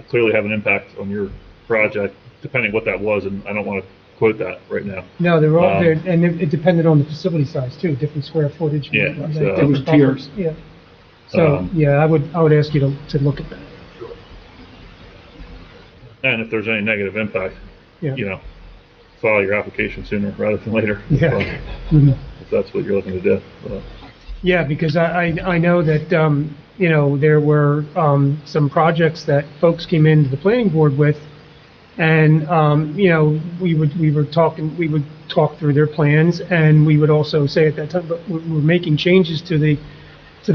Speaker 4: clearly have an impact on your project, depending what that was, and I don't want to quote that right now.
Speaker 6: No, they're all there, and it depended on the facility size too, different square footage.
Speaker 4: Yeah,
Speaker 6: like
Speaker 4: so-
Speaker 6: different
Speaker 1: It was tiers.
Speaker 6: Yeah. So,
Speaker 4: Um,
Speaker 6: yeah, I would ask you to look at that.
Speaker 4: And if there's any negative impact,
Speaker 6: Yeah.
Speaker 4: file your application sooner rather than later.
Speaker 6: Yeah.
Speaker 4: If
Speaker 6: Mhm.
Speaker 4: that's what you're looking to do.
Speaker 6: Yeah, because I know that, there were, some projects that folks came into the planning board with, and, we would talk through their plans, and we would also say at that time, but we're making changes to the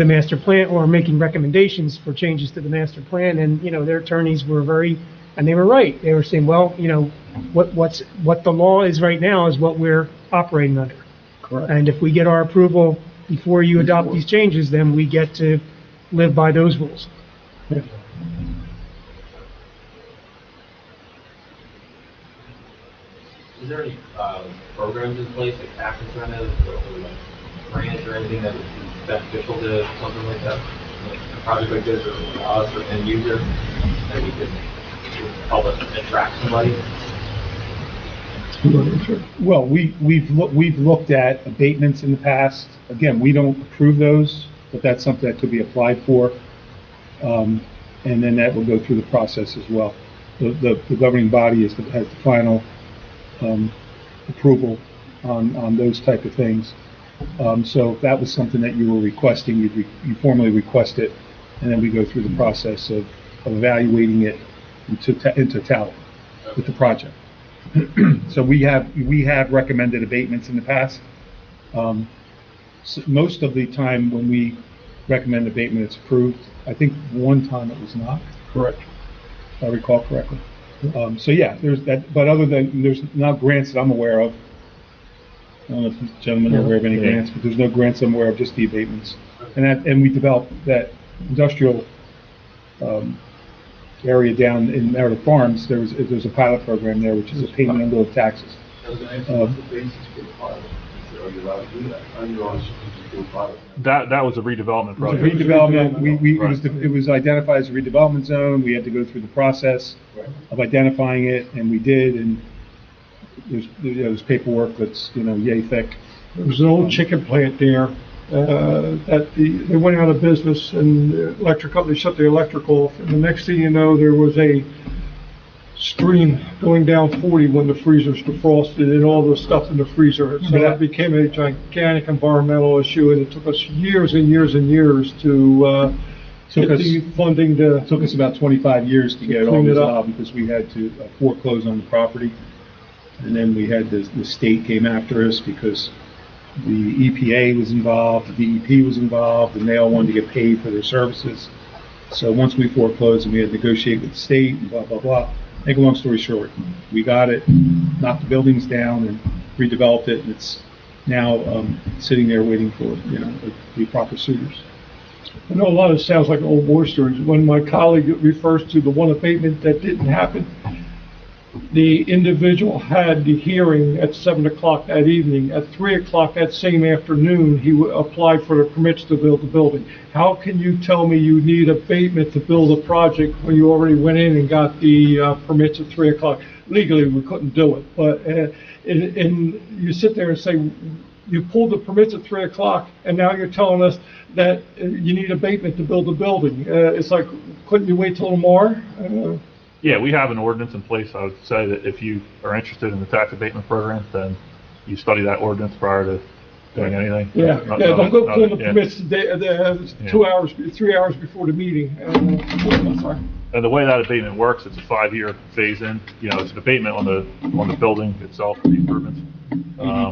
Speaker 6: master plan, or making recommendations for changes to the master plan, and, their attorneys were and they were right. They were saying, well, what the law is right now is what we're operating under.
Speaker 3: Correct.
Speaker 6: And if we get our approval before you adopt these changes, then we get to live by those rules.
Speaker 3: Yeah.
Speaker 5: Is there any programs in place, like tax incentives or like grants or anything that would be beneficial to something like that? Like a project like this, or us or end user, that we could help us attract somebody?
Speaker 1: Well, we've looked at abatements in the past. Again, we don't approve those, but that's something that could be applied for. And then that will go through the process as well. The governing body has the final approval on those type of things. So if that was something that you were requesting, you formally request it, and then we go through the process of evaluating it in totality with the project. So we have recommended abatements in the past. So most of the time when we recommend abatement, it's approved. I think one time it was not.
Speaker 3: Correct.
Speaker 1: If I recall correctly. So yeah, there's that, but other than, there's not grants that I'm aware of. I don't know if these gentlemen are aware of any grants, but there's no grants I'm aware of, just the abatements. And we developed that industrial, area down in Meredith Farms. There's a pilot program there, which is a payment in lieu of taxes.
Speaker 7: I was gonna ask you, what's the basis for the pilot? Are you allowed to do that? Are you allowed to do a pilot?
Speaker 4: That was a redevelopment
Speaker 1: It was a
Speaker 4: project.
Speaker 1: redevelopment, it was identified as a redevelopment zone. We had to go through the process
Speaker 7: Right.
Speaker 1: of identifying it, and we did, and there's paperwork that's, yay thick.
Speaker 3: There was an old chicken plant there, they went out of business and the electric company shut the electric off. And the next thing you know, there was a stream going down 40 when the freezers defrosted and all the stuff in the freezer. So that became a gigantic environmental issue, and it took us years and years and years to get the funding to.
Speaker 1: It took us about 25 years to get it all
Speaker 3: clean it up.
Speaker 1: resolved because we had to foreclose on the property. And then we had the state came after us because the EPA was involved, the DEP was involved, and they all wanted to get paid for their services. So once we foreclosed and we had to negotiate with the state and blah, blah, blah. Make a long story short, we got it, knocked the buildings down and redeveloped it, and it's now sitting there waiting for, the proper suitors.
Speaker 3: I know a lot of it sounds like old war stories. When my colleague refers to the one abatement that didn't happen, the individual had the hearing at 7 o'clock that evening. At 3 o'clock that same afternoon, he applied for the permits to build the building. How can you tell me you need abatement to build a project when you already went in and got the permits at 3 o'clock? Legally, we couldn't do it, but and you sit there and say, you pulled the permits at 3 o'clock, and now you're telling us that you need abatement to build a building. It's like, couldn't you wait till tomorrow?
Speaker 4: Yeah, we have an ordinance in place. I would say that if you are interested in the tax abatement program, then you study that ordinance prior to doing anything.
Speaker 3: Don't go pulling the permits 2 hours, 3 hours before the meeting. I'm sorry.
Speaker 4: And the way that abatement works, it's a 5-year phase-in. It's an abatement on the building itself, the improvements.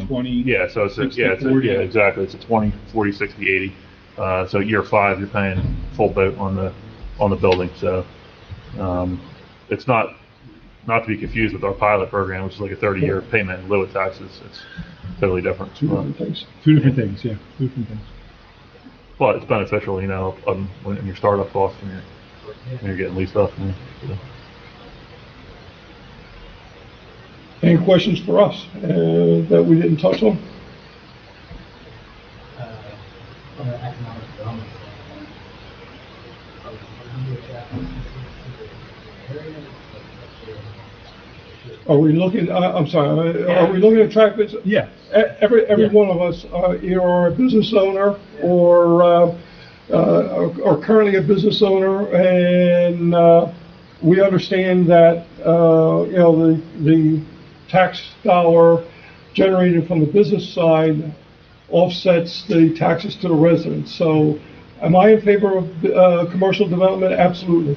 Speaker 1: 20.
Speaker 4: Yeah, so it's
Speaker 1: 40.
Speaker 4: yeah, exactly. It's a 20, 40, 60, 80. So year 5, you're paying full boat on the building. So it's not to be confused with our pilot program, which is like a 30-year payment in lieu of taxes. It's totally different.
Speaker 1: Two different things, yeah. Two different things.
Speaker 4: But it's beneficial, when your startup costs and you're getting leased up.
Speaker 3: Any questions for us that we didn't touch on?
Speaker 2: From the economic development
Speaker 3: Are we looking, I'm sorry, are we looking at track business?
Speaker 1: Yeah.
Speaker 3: Every one of us either are a business owner or are currently a business owner, and we understand that, the tax dollar generated from the business side offsets the taxes to the residents. So am I in favor of commercial development? Absolutely.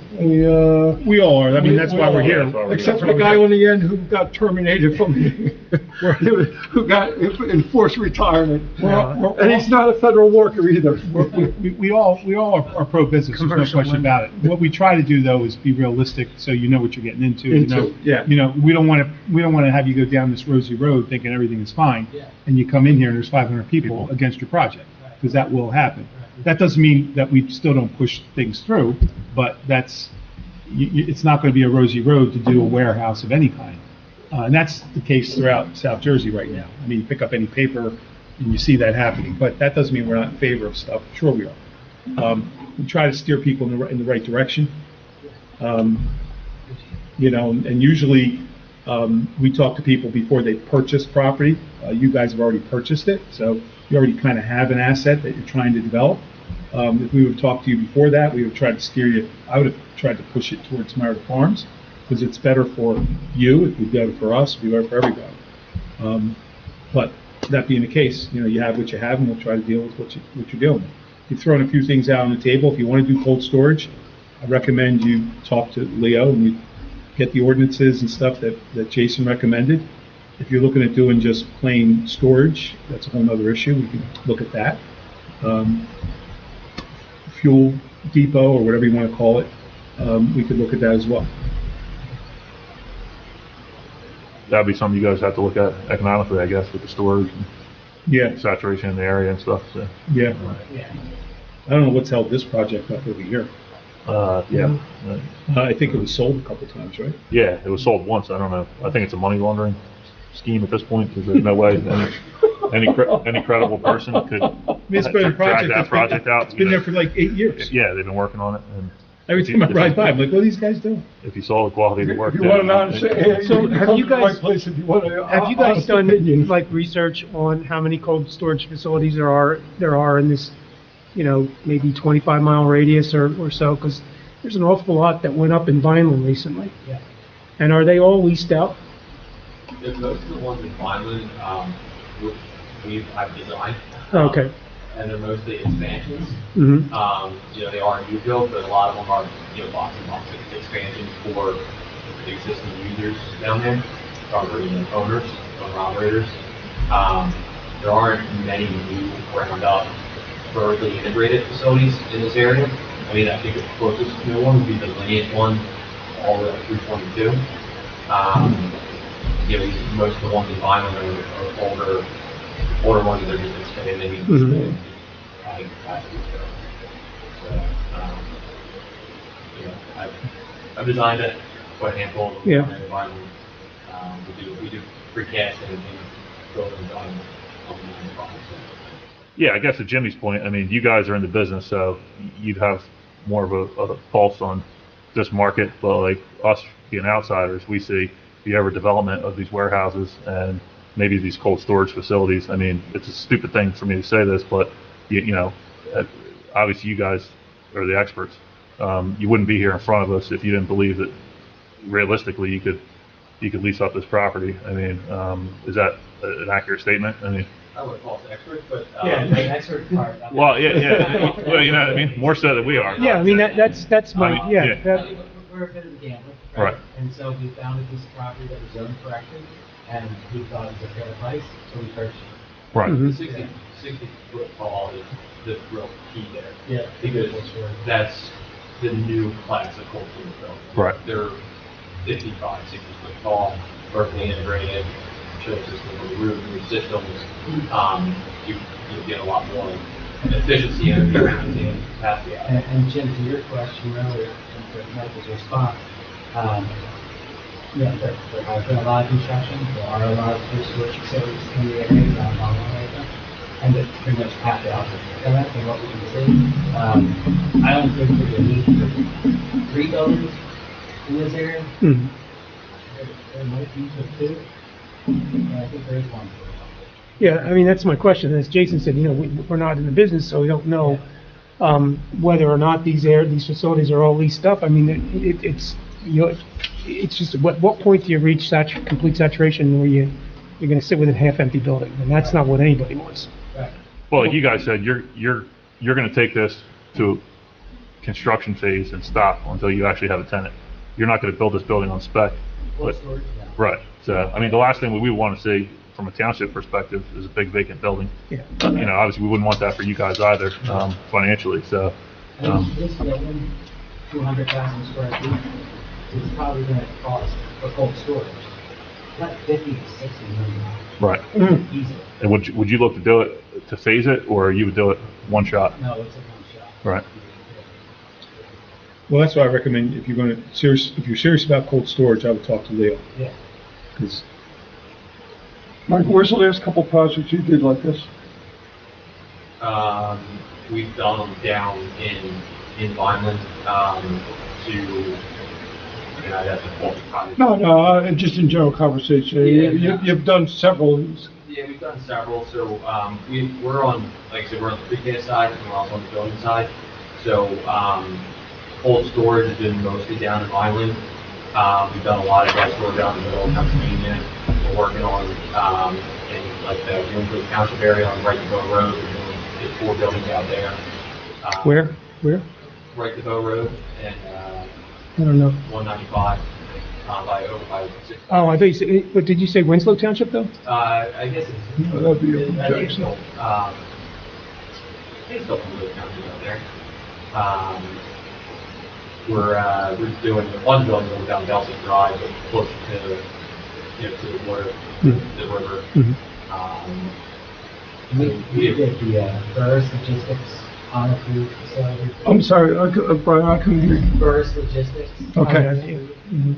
Speaker 1: We all are. I mean, that's why we're here.
Speaker 3: Except for the guy on the end who got terminated from, who got enforced retirement. And he's not a federal worker either.
Speaker 1: We all are pro-business, there's no question about it. What we try to do, though, is be realistic, so you know what you're getting into. We don't want to have you go down this rosy road thinking everything is fine, and you come in here and there's 500 people against your project, because that will happen. That doesn't mean that we still don't push things through, but it's not going to be a rosy road to do a warehouse of any kind. And that's the case throughout South Jersey right now. I mean, you pick up any paper and you see that happening, but that doesn't mean we're not in favor of stuff. Sure we are. We try to steer people in the right direction. And usually we talk to people before they purchase property. You guys have already purchased it, so you already kind of have an asset that you're trying to develop. If we would have talked to you before that, we would have tried to steer you. I would have tried to push it towards Meredith Farms, because it's better for you, it'd be better for us, it'd be better for everybody. But that being the case, you have what you have, and we'll try to deal with what you're dealing with. You've thrown a few things out on the table. If you want to do cold storage, I recommend you talk to Leo and you get the ordinances and stuff that Jason recommended. If you're looking at doing just plain storage, that's a whole other issue. We can look at that. Fuel depot, or whatever you want to call it, we could look at that as well.
Speaker 4: That'd be something you guys have to look at economically, I guess, with the storage and saturation in the area and stuff. So.
Speaker 1: Yeah. I don't know what's held this project up over here. I think it was sold a couple times, right?
Speaker 4: Yeah, it was sold once. I don't know. I think it's a money laundering scheme at this point, because there's no way any credible person could drag that project out.
Speaker 1: It's been there for like 8 years.
Speaker 4: Yeah, they've been working on it, and
Speaker 1: Every time I ride by, I'm like, what are these guys doing?
Speaker 4: If you saw the quality of the work.
Speaker 3: If you want an honest,
Speaker 6: So have you guys-
Speaker 3: If you want
Speaker 6: Have you guys done, like, research on how many cold storage facilities there are in this, maybe 25-mile radius or so? Because there's an awful lot that went up in Vineland recently.
Speaker 2: Yeah.
Speaker 6: And are they all leased out?
Speaker 5: Most of the ones in Vineland, I've designed.
Speaker 6: Okay.
Speaker 5: And they're mostly expansions.
Speaker 6: Mm-hmm.
Speaker 5: They are new build, but a lot of them are, box and box expansions for the existing users down there, or owners, owner-operators. There aren't many new ground up vertically integrated facilities in this area. I mean, I think the closest new one would be the Lineage one, all the way up through 22. Most of the ones in Vineland are older ones that are just expanding.
Speaker 6: Mhm.
Speaker 5: Adding capacity to it. So, I've designed it, quite a handful of them.
Speaker 6: Yeah.
Speaker 5: In Vineland. We do precast and buildings on the project.
Speaker 4: Yeah, I guess to Jimmy's point, I mean, you guys are in the business, so you'd have more of a pulse on this market. But like us being outsiders, we see the ever development of these warehouses and maybe these cold storage facilities. I mean, it's a stupid thing for me to say this, but obviously you guys are the experts. You wouldn't be here in front of us if you didn't believe that realistically you could lease up this property. I mean, is that an accurate statement? I mean,
Speaker 5: I would call us experts, but
Speaker 2: Yeah, the expert part.
Speaker 4: well, yeah. Well, you know what I mean? More so than we are.
Speaker 6: Yeah, I mean, that's my,
Speaker 4: I mean,
Speaker 6: yeah.
Speaker 4: yeah.
Speaker 6: that-
Speaker 2: We're a bit of a gambler,
Speaker 4: Right.
Speaker 2: right? And so we found a piece of property that was zoned correctly, and we thought it was a fair price, so we purchased it.
Speaker 4: Right.
Speaker 6: Mhm.
Speaker 5: 60 foot tall is the real key there.
Speaker 2: Yeah.
Speaker 5: Because that's the new class of cold storage buildings.
Speaker 4: Right.
Speaker 5: They're 55, 60 foot tall, vertically integrated, chiller system on the roof, new systems. You get a lot more efficiency and capacity out of it.
Speaker 2: And Jim, to your question earlier, and to Michael's response, there has been a lot of construction, there are a lot of food storage facilities in the area around Long Island, and it's pretty much capped out from what we can see. I don't think there's a need for 3 buildings in this area.
Speaker 6: Mhm.
Speaker 2: There might be for 2, and I think there is one.
Speaker 6: Yeah, I mean, that's my question. As Jason said, we're not in the business, so we don't know whether or not these facilities are all leased up. I mean, it's just, what point do you reach complete saturation where you're gonna sit with a half-empty building? And that's not what anybody wants.
Speaker 2: Right.
Speaker 4: Well, like you guys said, you're going to take this to construction phase and stop until you actually have a tenant. You're not going to build this building on spec.
Speaker 2: Cold
Speaker 4: But,
Speaker 2: storage, yeah.
Speaker 4: right. So, I mean, the last thing we want to see from a township perspective is a big vacant building.
Speaker 6: Yeah.
Speaker 4: Obviously we wouldn't want that for you guys either, financially. So,
Speaker 2: And this building, 200,000 square feet, is probably gonna cost for cold storage, like 50 to 60 million
Speaker 4: right.
Speaker 2: easily.
Speaker 4: And would you look to do it to phase it, or you would do it one shot?
Speaker 2: No, it's a one shot.
Speaker 4: Right.
Speaker 1: Well, that's why I recommend if you're serious about cold storage, I would talk to Leo.
Speaker 2: Yeah.
Speaker 1: 'Cause
Speaker 3: Mike, where's the last couple projects you did like this?
Speaker 5: We've done them down in Vineland, I'd have to pull the project.
Speaker 3: No, just in general conversation.
Speaker 5: Yeah.
Speaker 3: You've done several of these.
Speaker 5: Yeah, we've done several. So we're on, like I said, we're on the precast side, and we're also on the building side. So cold storage has been mostly down in Vineland. We've done a lot of that storage down in the middle of Pennsylvania. We're working on in like the Winfield Township area on Right to Bow Road. We're doing just 4 buildings out there.
Speaker 6: Where?
Speaker 5: Right to Bow Road and
Speaker 6: I don't know.
Speaker 5: 195 by 6.
Speaker 6: Oh, I thought you said, but did you say Winslow Township, though?
Speaker 5: I guess it's.
Speaker 3: No, that'd be
Speaker 5: I think it's
Speaker 3: Jackson.
Speaker 5: still, it's still from the county out there. We're doing one building over down Belsey Drive, but closer to the water, the river.
Speaker 2: We did the Burris Logistics on a food facility.
Speaker 3: I'm sorry, Brian, I couldn't hear you.
Speaker 2: Burris Logistics.
Speaker 3: Okay.
Speaker 2: On a food.
Speaker 6: Mhm.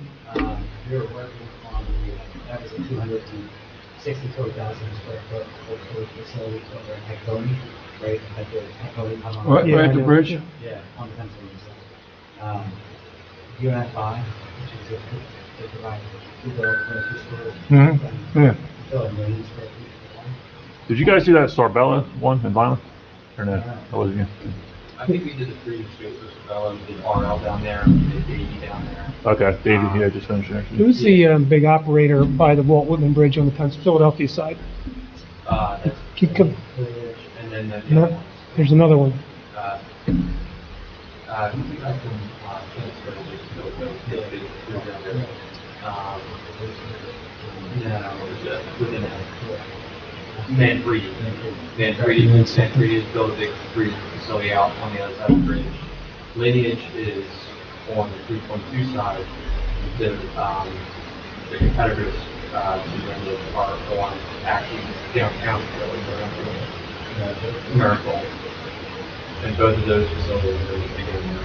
Speaker 2: We were working on that was a 264,000 square foot cold storage facility over in Hectone, right at the Hectone.
Speaker 3: Right
Speaker 6: Yeah,
Speaker 3: at
Speaker 6: I
Speaker 3: the
Speaker 6: know.
Speaker 3: bridge?
Speaker 2: Yeah, on the Pennsylvania side. UNFI, which is a, they provide people grocery stores.
Speaker 3: Mhm, yeah.
Speaker 2: Fill a million square feet.
Speaker 4: Did you guys do that Sarbella one in Vineland? Or no? That wasn't you?
Speaker 5: I think we did the three space for Sabella, we did RL down there, we did Davey down there.
Speaker 4: Okay, David, yeah, just finished there.
Speaker 6: Who's the big operator by the Walt Whitman Bridge on the Philadelphia side?
Speaker 5: That's
Speaker 6: Keep com-
Speaker 5: and then the
Speaker 6: No,
Speaker 5: other ones.
Speaker 6: there's another one.
Speaker 5: I think I can transfer it down there. No, within Manfredi is built a big free facility out on the other side of the bridge. Lineage is on the 322 side. The competitors to Lineage are on actually downtown Miracle. And both of those facilities are again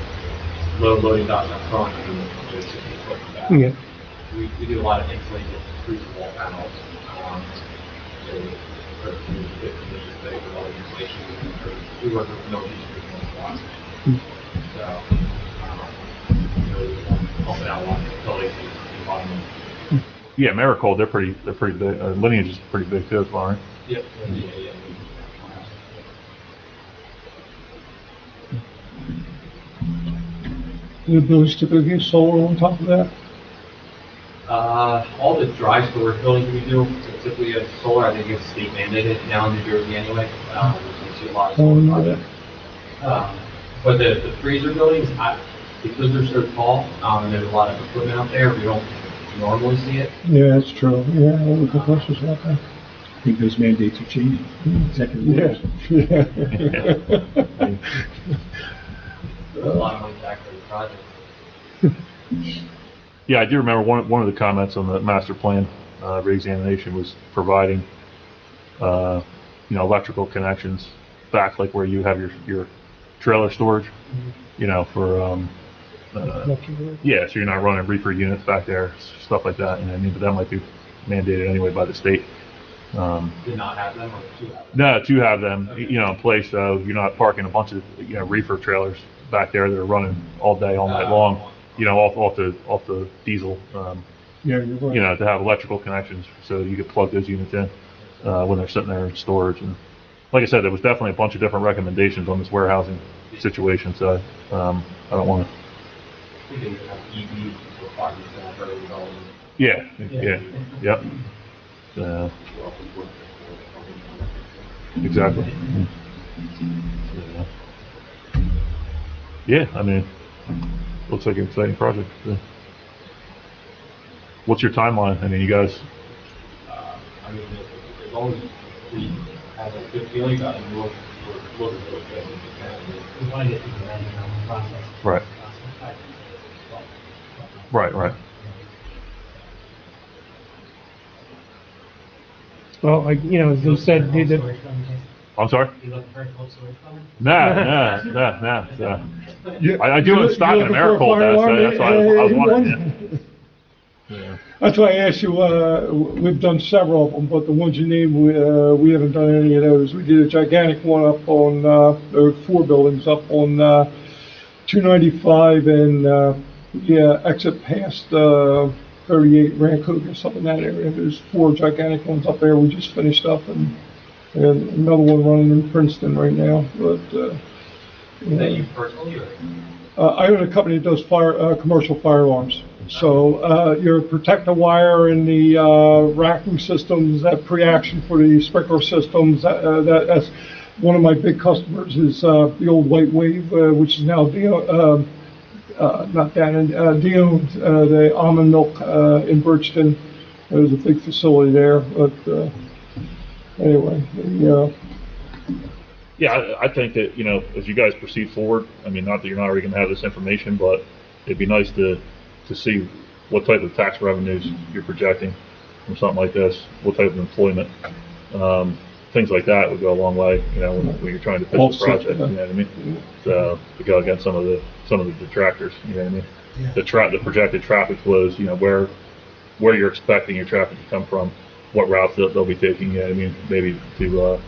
Speaker 5: low loading docks up front and just 60 foot back.
Speaker 6: Yeah.
Speaker 5: We do a lot of insulated freezer wall panels. So for 15 inches thick with all the insulation. We work with no heat blocks. So really helping out a lot of utilities in bottom.
Speaker 4: Yeah, Miracle, they're pretty big. Lineage is pretty big too, as well, right?
Speaker 5: Yep.
Speaker 3: The buildings typically get solar on top of that?
Speaker 5: All the dry storage buildings we do typically have solar. I think it's state mandated now in New Jersey anyway. We see a lot of solar projects. But the freezer buildings, because they're so tall, and there's a lot of equipment out there, we don't normally see it.
Speaker 3: Yeah, that's true, yeah, all the compressors out there.
Speaker 1: I think those mandates are changing. Executive
Speaker 3: Yeah,
Speaker 1: orders.
Speaker 3: yeah.
Speaker 5: A lot of money back for the project.
Speaker 4: Yeah, I do remember one of the comments on the master plan reexamination was providing, electrical connections back like where you have your trailer storage, for, yeah, so you're not running reefer units back there, stuff like that, but that might be mandated anyway by the state.
Speaker 5: Did not have them or to have them?
Speaker 4: No, to have them, in place, so you're not parking a bunch of, reefer trailers back there that are running all day, all night long, off the diesel,
Speaker 3: Yeah, you're right.
Speaker 4: to have electrical connections, so you could plug those units in, when they're sitting there in storage. And like I said, there was definitely a bunch of different recommendations on this warehousing situation, so, I don't wanna,
Speaker 5: I think they even have EV requirements in our further development.
Speaker 4: yeah, yep. Exactly. Yeah, I mean, looks like an exciting project. What's your timeline? I mean, you guys,
Speaker 5: As long as we have a good feeling about it, we'll do it.
Speaker 2: We want to get people ready on the process.
Speaker 4: Right. Right.
Speaker 6: Well, as you said,
Speaker 4: I'm sorry?
Speaker 2: You looking for a cold storage building?
Speaker 4: No. I do own stock in Americold, that's why I was wondering. Yeah.
Speaker 3: That's why I asked you, we've done several of them, but the ones you named, we haven't done any of those. We did a gigantic one up on, there were 4 buildings up on 295 and, exit past 38 Rancook or something in that area. There's 4 gigantic ones up there we just finished up and another one running in Princeton right now. But,
Speaker 5: Is that you personally or?
Speaker 3: I own a company that does commercial fire alarms. So your protector wire and the racking systems, that pre-action for the sprinkler systems, that's one of my big customers is the old White Wave, which is now de-owned, the almond milk in Birchton. There's a big facility there, but anyway.
Speaker 4: Yeah, I think that, as you guys proceed forward, I mean, not that you're not already gonna have this information, but it'd be nice to see what type of tax revenues you're projecting from something like this, what type of employment. Things like that would go a long way, when you're trying to pitch a
Speaker 3: Also,
Speaker 4: project,
Speaker 3: yeah.
Speaker 4: you know what I mean? So, to go against some of the detractors, you know what I mean?
Speaker 2: Yeah.
Speaker 4: The projected traffic flows, where you're expecting your traffic to come from, what routes they'll be taking, you know what I mean? Maybe to,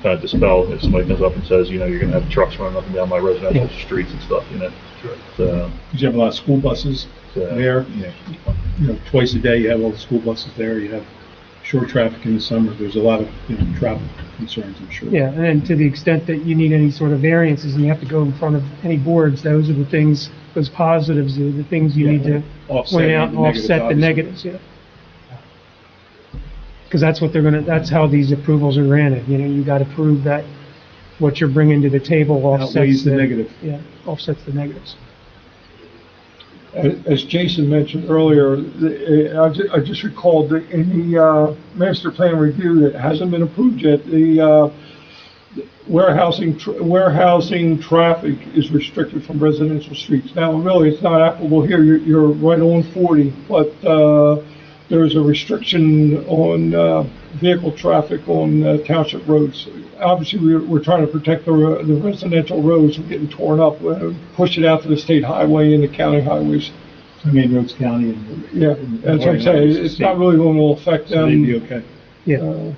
Speaker 4: kind of dispel if somebody comes up and says, you're gonna have trucks running up and down my residential streets and stuff,
Speaker 5: Sure.
Speaker 4: So,
Speaker 1: because you have a lot of school buses there. You know, twice a day, you have all the school buses there, you have short traffic in the summer, there's a lot of, you know, travel concerns, I'm sure.
Speaker 6: Yeah, and to the extent that you need any sort of variances and you have to go in front of any boards, those are the things, those positives are the things you need to
Speaker 1: Offset
Speaker 6: point out and
Speaker 1: the negatives,
Speaker 6: offset the
Speaker 1: obviously.
Speaker 6: negatives, yeah. Because that's what that's how these approvals are granted, you know, you gotta prove that what you're bringing to the table offsets
Speaker 1: Outweighs the negative.
Speaker 6: Yeah, offsets the negatives.
Speaker 3: As Jason mentioned earlier, I just recalled that in the master plan review that hasn't been approved yet, the warehousing traffic is restricted from residential streets. Now, really, it's not applicable here, you're right on 40, but there's a restriction on vehicle traffic on township roads. Obviously, we're trying to protect the residential roads from getting torn up, push it out to the state highway and the county highways.
Speaker 1: So main roads, county, and.
Speaker 3: Yeah, that's what I'm saying, it's not really going to affect
Speaker 1: So they'd be
Speaker 3: them.
Speaker 1: okay.
Speaker 6: Yeah,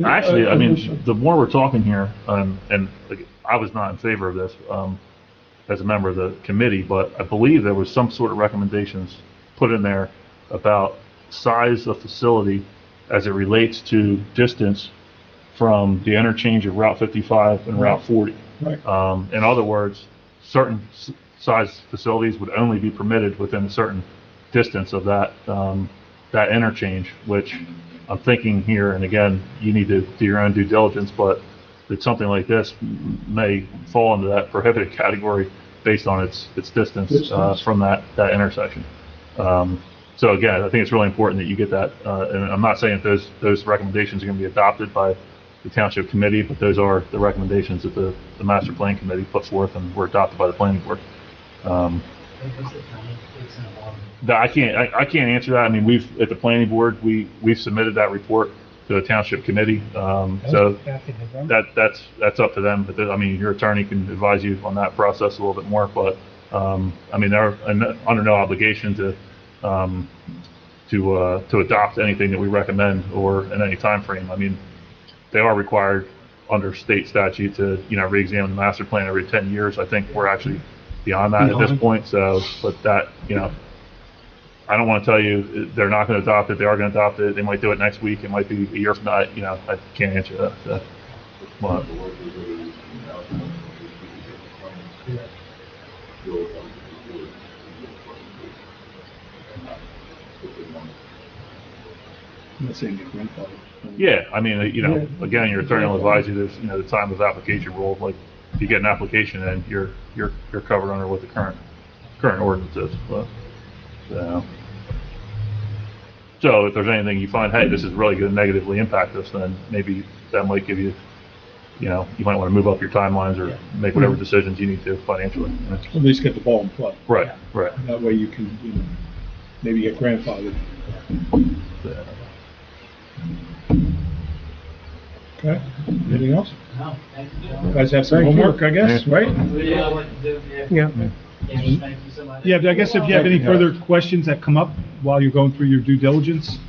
Speaker 4: Actually, I mean, the more we're talking here, and like, I was not in favor of this, as a member of the committee, but I believe there was some sort of recommendations put in there about size of facility as it relates to distance from the interchange of Route 55 and Route 40.
Speaker 3: Right.
Speaker 4: In other words, certain size facilities would only be permitted within a certain distance of that, that interchange, which I'm thinking here, and again, you need to do your own due diligence, but that something like this may fall into that prohibited category based on its distance from that intersection. So again, I think it's really important that you get that, and I'm not saying that those recommendations are going to be adopted by the township committee, but those are the recommendations that the master plan committee put forth and were adopted by the planning board. I can't answer that. I mean, at the planning board, we've submitted that report to the township committee. So that's up to them. But I mean, your attorney can advise you on that process a little bit more. But I mean, they're under no obligation to adopt anything that we recommend or in any time frame. I mean, they are required under state statute to, you know, re-examine the master plan every 10 years. I think we're actually beyond that at this point. So, but that, you know, I don't want to tell you they're not going to adopt it. They are going to adopt it. They might do it next week. It might be a year from now. You know, I can't answer that. So, but,
Speaker 1: I'm not saying your grandfather.
Speaker 4: yeah, I mean, you know, again, your attorney will advise you. There's, you know, the time of application rule. Like, if you get an application in, you're covered under what the current ordinance is. But, so if there's anything you find, hey, this is really going to negatively impact us, then maybe that might give you, you know, you might want to move up your timelines or make whatever decisions you need to financially.
Speaker 1: At least get the ball in play.
Speaker 4: Right, right.
Speaker 1: That way you can, you know, maybe get grandfathered.
Speaker 4: Yeah.
Speaker 1: Okay, anything else?
Speaker 2: No, thank you,
Speaker 1: You
Speaker 2: gentlemen.
Speaker 1: guys have some
Speaker 3: Thank you.
Speaker 1: homework, I guess, right?
Speaker 2: We know what to do, yeah.
Speaker 6: yeah.
Speaker 2: Yeah, just thank you so much.
Speaker 1: Yeah, but I guess if you have any further questions that come up while you're going through your due diligence,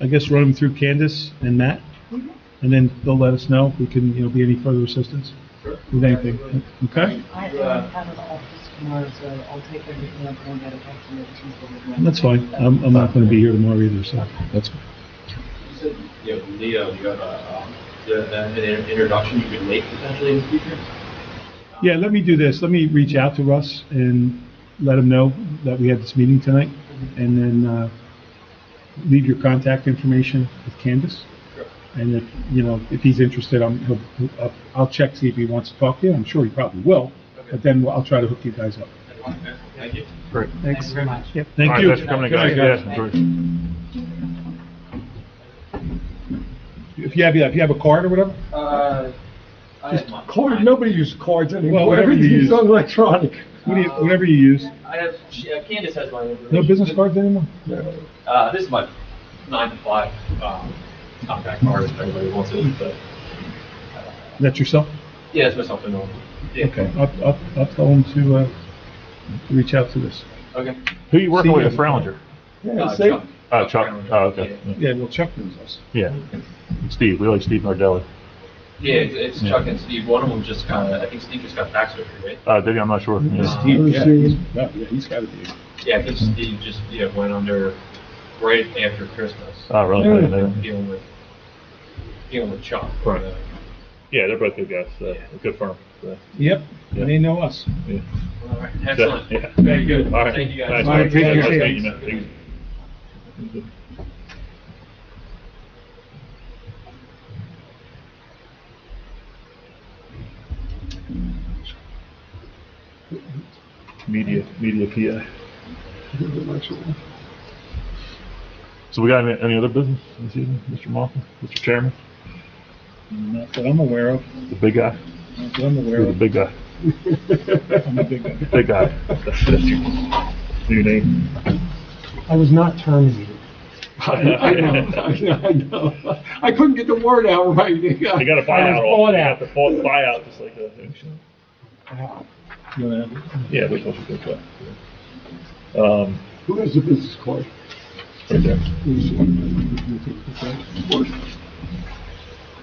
Speaker 1: I guess run them through Candace and Matt, and then they'll let us know if we can, you know, be any further assistance with anything, okay?
Speaker 8: I have an office tomorrow, so I'll take everything up and get it back to you Tuesday.
Speaker 1: That's fine, I'm not gonna be here tomorrow either, so that's fine.
Speaker 5: You said, you know, Leo, you have an introduction you could make potentially in the future?
Speaker 1: Yeah, let me do this. Let me reach out to Russ and let him know that we had this meeting tonight, and then leave your contact information with Candace.
Speaker 5: Sure.
Speaker 1: And if, you know, if he's interested, I'll check, see if he wants to talk to you. I'm sure he probably will, but then I'll try to hook you guys up.
Speaker 5: Thank you.
Speaker 4: Great.
Speaker 2: Thank you very much.
Speaker 6: Yep.
Speaker 1: Thank
Speaker 4: All right,
Speaker 1: you.
Speaker 4: thanks for coming, guys.
Speaker 1: Good
Speaker 4: Yeah,
Speaker 1: night,
Speaker 4: enjoy.
Speaker 1: If you have a card or whatever,
Speaker 3: Card, nobody uses cards anymore,
Speaker 1: Well, whatever you
Speaker 3: everything's
Speaker 1: use.
Speaker 3: electronic.
Speaker 1: whatever you use.
Speaker 5: I have, Candace has my information.
Speaker 1: No business cards anymore?
Speaker 5: This is my 9 to 5 contact card if anybody wants it, but,
Speaker 1: That's yourself?
Speaker 5: yeah, it's myself and all. Yeah.
Speaker 1: Okay, I'll tell him to reach out to this.
Speaker 5: Okay.
Speaker 4: Who you working
Speaker 1: See
Speaker 4: with
Speaker 1: you.
Speaker 4: at Fralinger?
Speaker 3: Yeah, see?
Speaker 4: Chuck. Oh, okay.
Speaker 1: Yeah, well, Chuck knows us.
Speaker 4: Yeah. Steve. We like Steve Nardelli.
Speaker 5: Yeah, it's Chuck and Steve. One of them just I think Steve just got back surgery, right?
Speaker 4: Did he? I'm not sure. Yeah.
Speaker 1: Steve, yeah,
Speaker 3: see.
Speaker 1: he's gotta be.
Speaker 5: Yeah, I think Steve just, went under right after Christmas.
Speaker 4: Oh, really? I didn't know that.
Speaker 5: Dealing with Chuck.
Speaker 4: Right. Yeah, they're both good guys, a good firm. So,
Speaker 1: Yep,
Speaker 4: Yeah.
Speaker 1: they know us.
Speaker 4: yeah.
Speaker 5: All right, excellent.
Speaker 4: Yeah.
Speaker 1: Very good.
Speaker 4: All right.
Speaker 5: Thank you, guys.
Speaker 4: Nice
Speaker 3: All right,
Speaker 4: talking to you.
Speaker 3: take
Speaker 4: Nice
Speaker 3: care.
Speaker 4: meeting you, man. Thank you. Media PI. So we got any other business this evening, Mr. Moffett, Mr. Chairman?
Speaker 1: Not that I'm aware of,
Speaker 4: The big guy?
Speaker 1: not that I'm aware
Speaker 4: Who's
Speaker 1: of.
Speaker 4: the big guy?
Speaker 1: I'm a big guy.
Speaker 4: Big guy. That's your name.
Speaker 6: I was not terminated.
Speaker 3: I know. I couldn't get the word out right.
Speaker 4: You got a
Speaker 6: I was
Speaker 4: buyout.
Speaker 6: bought
Speaker 4: You
Speaker 6: out.
Speaker 4: got the buyout, just like a.
Speaker 1: You wanna-
Speaker 4: Yeah, we supposed to go try.
Speaker 3: Who has the business card?
Speaker 4: Right there.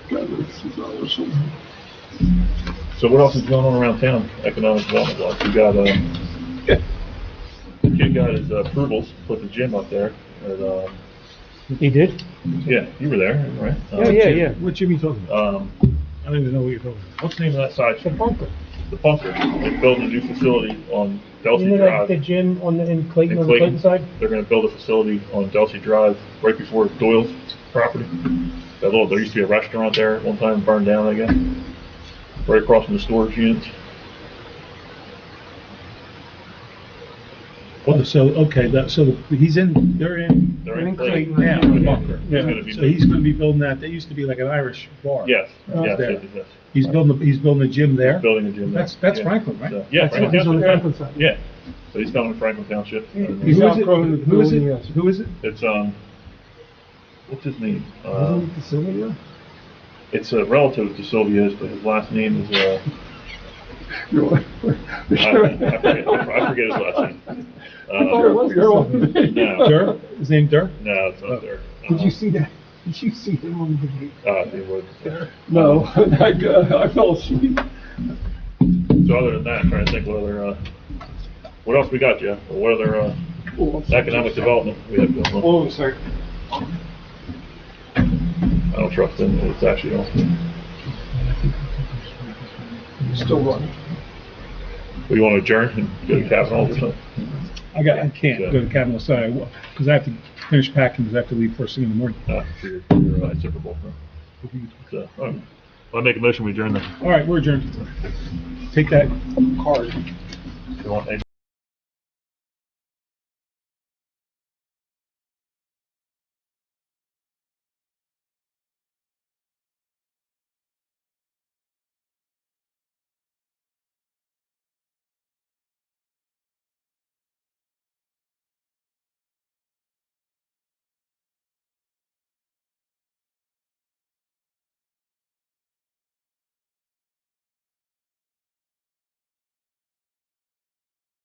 Speaker 3: God, this is awesome.
Speaker 4: So what else is going on around town, economic development wise? We got, kid got his approvals, put the gym up there, and,
Speaker 6: He did?
Speaker 4: yeah, you were there, right?
Speaker 6: Yeah.
Speaker 1: What Jimmy talking about? I don't even know what you're talking about.
Speaker 4: What's the name of that side?
Speaker 6: The bunker.
Speaker 4: The bunker. They're building a new facility on
Speaker 6: You
Speaker 4: Delsey
Speaker 6: know that, the
Speaker 4: Drive.
Speaker 6: gym in Clayton,
Speaker 4: In
Speaker 6: on the Clayton side?
Speaker 4: They're gonna build a facility on Delsey Drive, right before Doyle's property. There used to be a restaurant there at one time, burned down, I guess. Right across from the storage units.
Speaker 1: They're in
Speaker 4: They're in
Speaker 1: Clayton
Speaker 4: Clayton.
Speaker 1: now, the bunker.
Speaker 4: He's gonna be-
Speaker 1: So he's gonna be building that, that used to be like an Irish bar.
Speaker 4: Yes, yes,
Speaker 1: there.
Speaker 4: yes.
Speaker 1: He's building a gym there.
Speaker 4: Building a gym there.
Speaker 1: That's
Speaker 4: Yeah.
Speaker 1: Franklin, right?
Speaker 4: So, yeah,
Speaker 6: That's
Speaker 4: Franklin
Speaker 6: he's on the
Speaker 4: Township.
Speaker 6: Franklin side.
Speaker 4: Yeah, so he's coming to Franklin Township.
Speaker 3: He's
Speaker 1: Who is it?
Speaker 3: outgrowing the
Speaker 1: Who is
Speaker 3: building,
Speaker 1: it?
Speaker 3: yes.
Speaker 1: Who is it?
Speaker 4: It's, what's his name?
Speaker 3: Isn't it the Sylvia?
Speaker 4: It's a relative to Sylvia's, but his last name is, I forget his last name.
Speaker 6: I thought it was the Sylvia.
Speaker 4: No,
Speaker 1: Dirk? His name Dirk?
Speaker 4: no, it's not there.
Speaker 6: Did you see that? Did you see him on the debate?
Speaker 4: It was.
Speaker 3: No, I fell asleep.
Speaker 4: So other than that, I'm trying to think what else we got, Jeff? Or what other, economic development we have going on?
Speaker 3: Hold on a second.
Speaker 4: I don't trust him, it's actually on.
Speaker 3: Still running.
Speaker 4: We want to adjourn and go to Capitol or something?
Speaker 1: I can't go to Capitol, sorry, because I have to finish packing, because I have to leave first thing in the morning.
Speaker 4: For your Super Bowl. So, all right. I'll make a motion, we adjourn then.
Speaker 1: All right, we're adjourned. Take that card.
Speaker 4: You want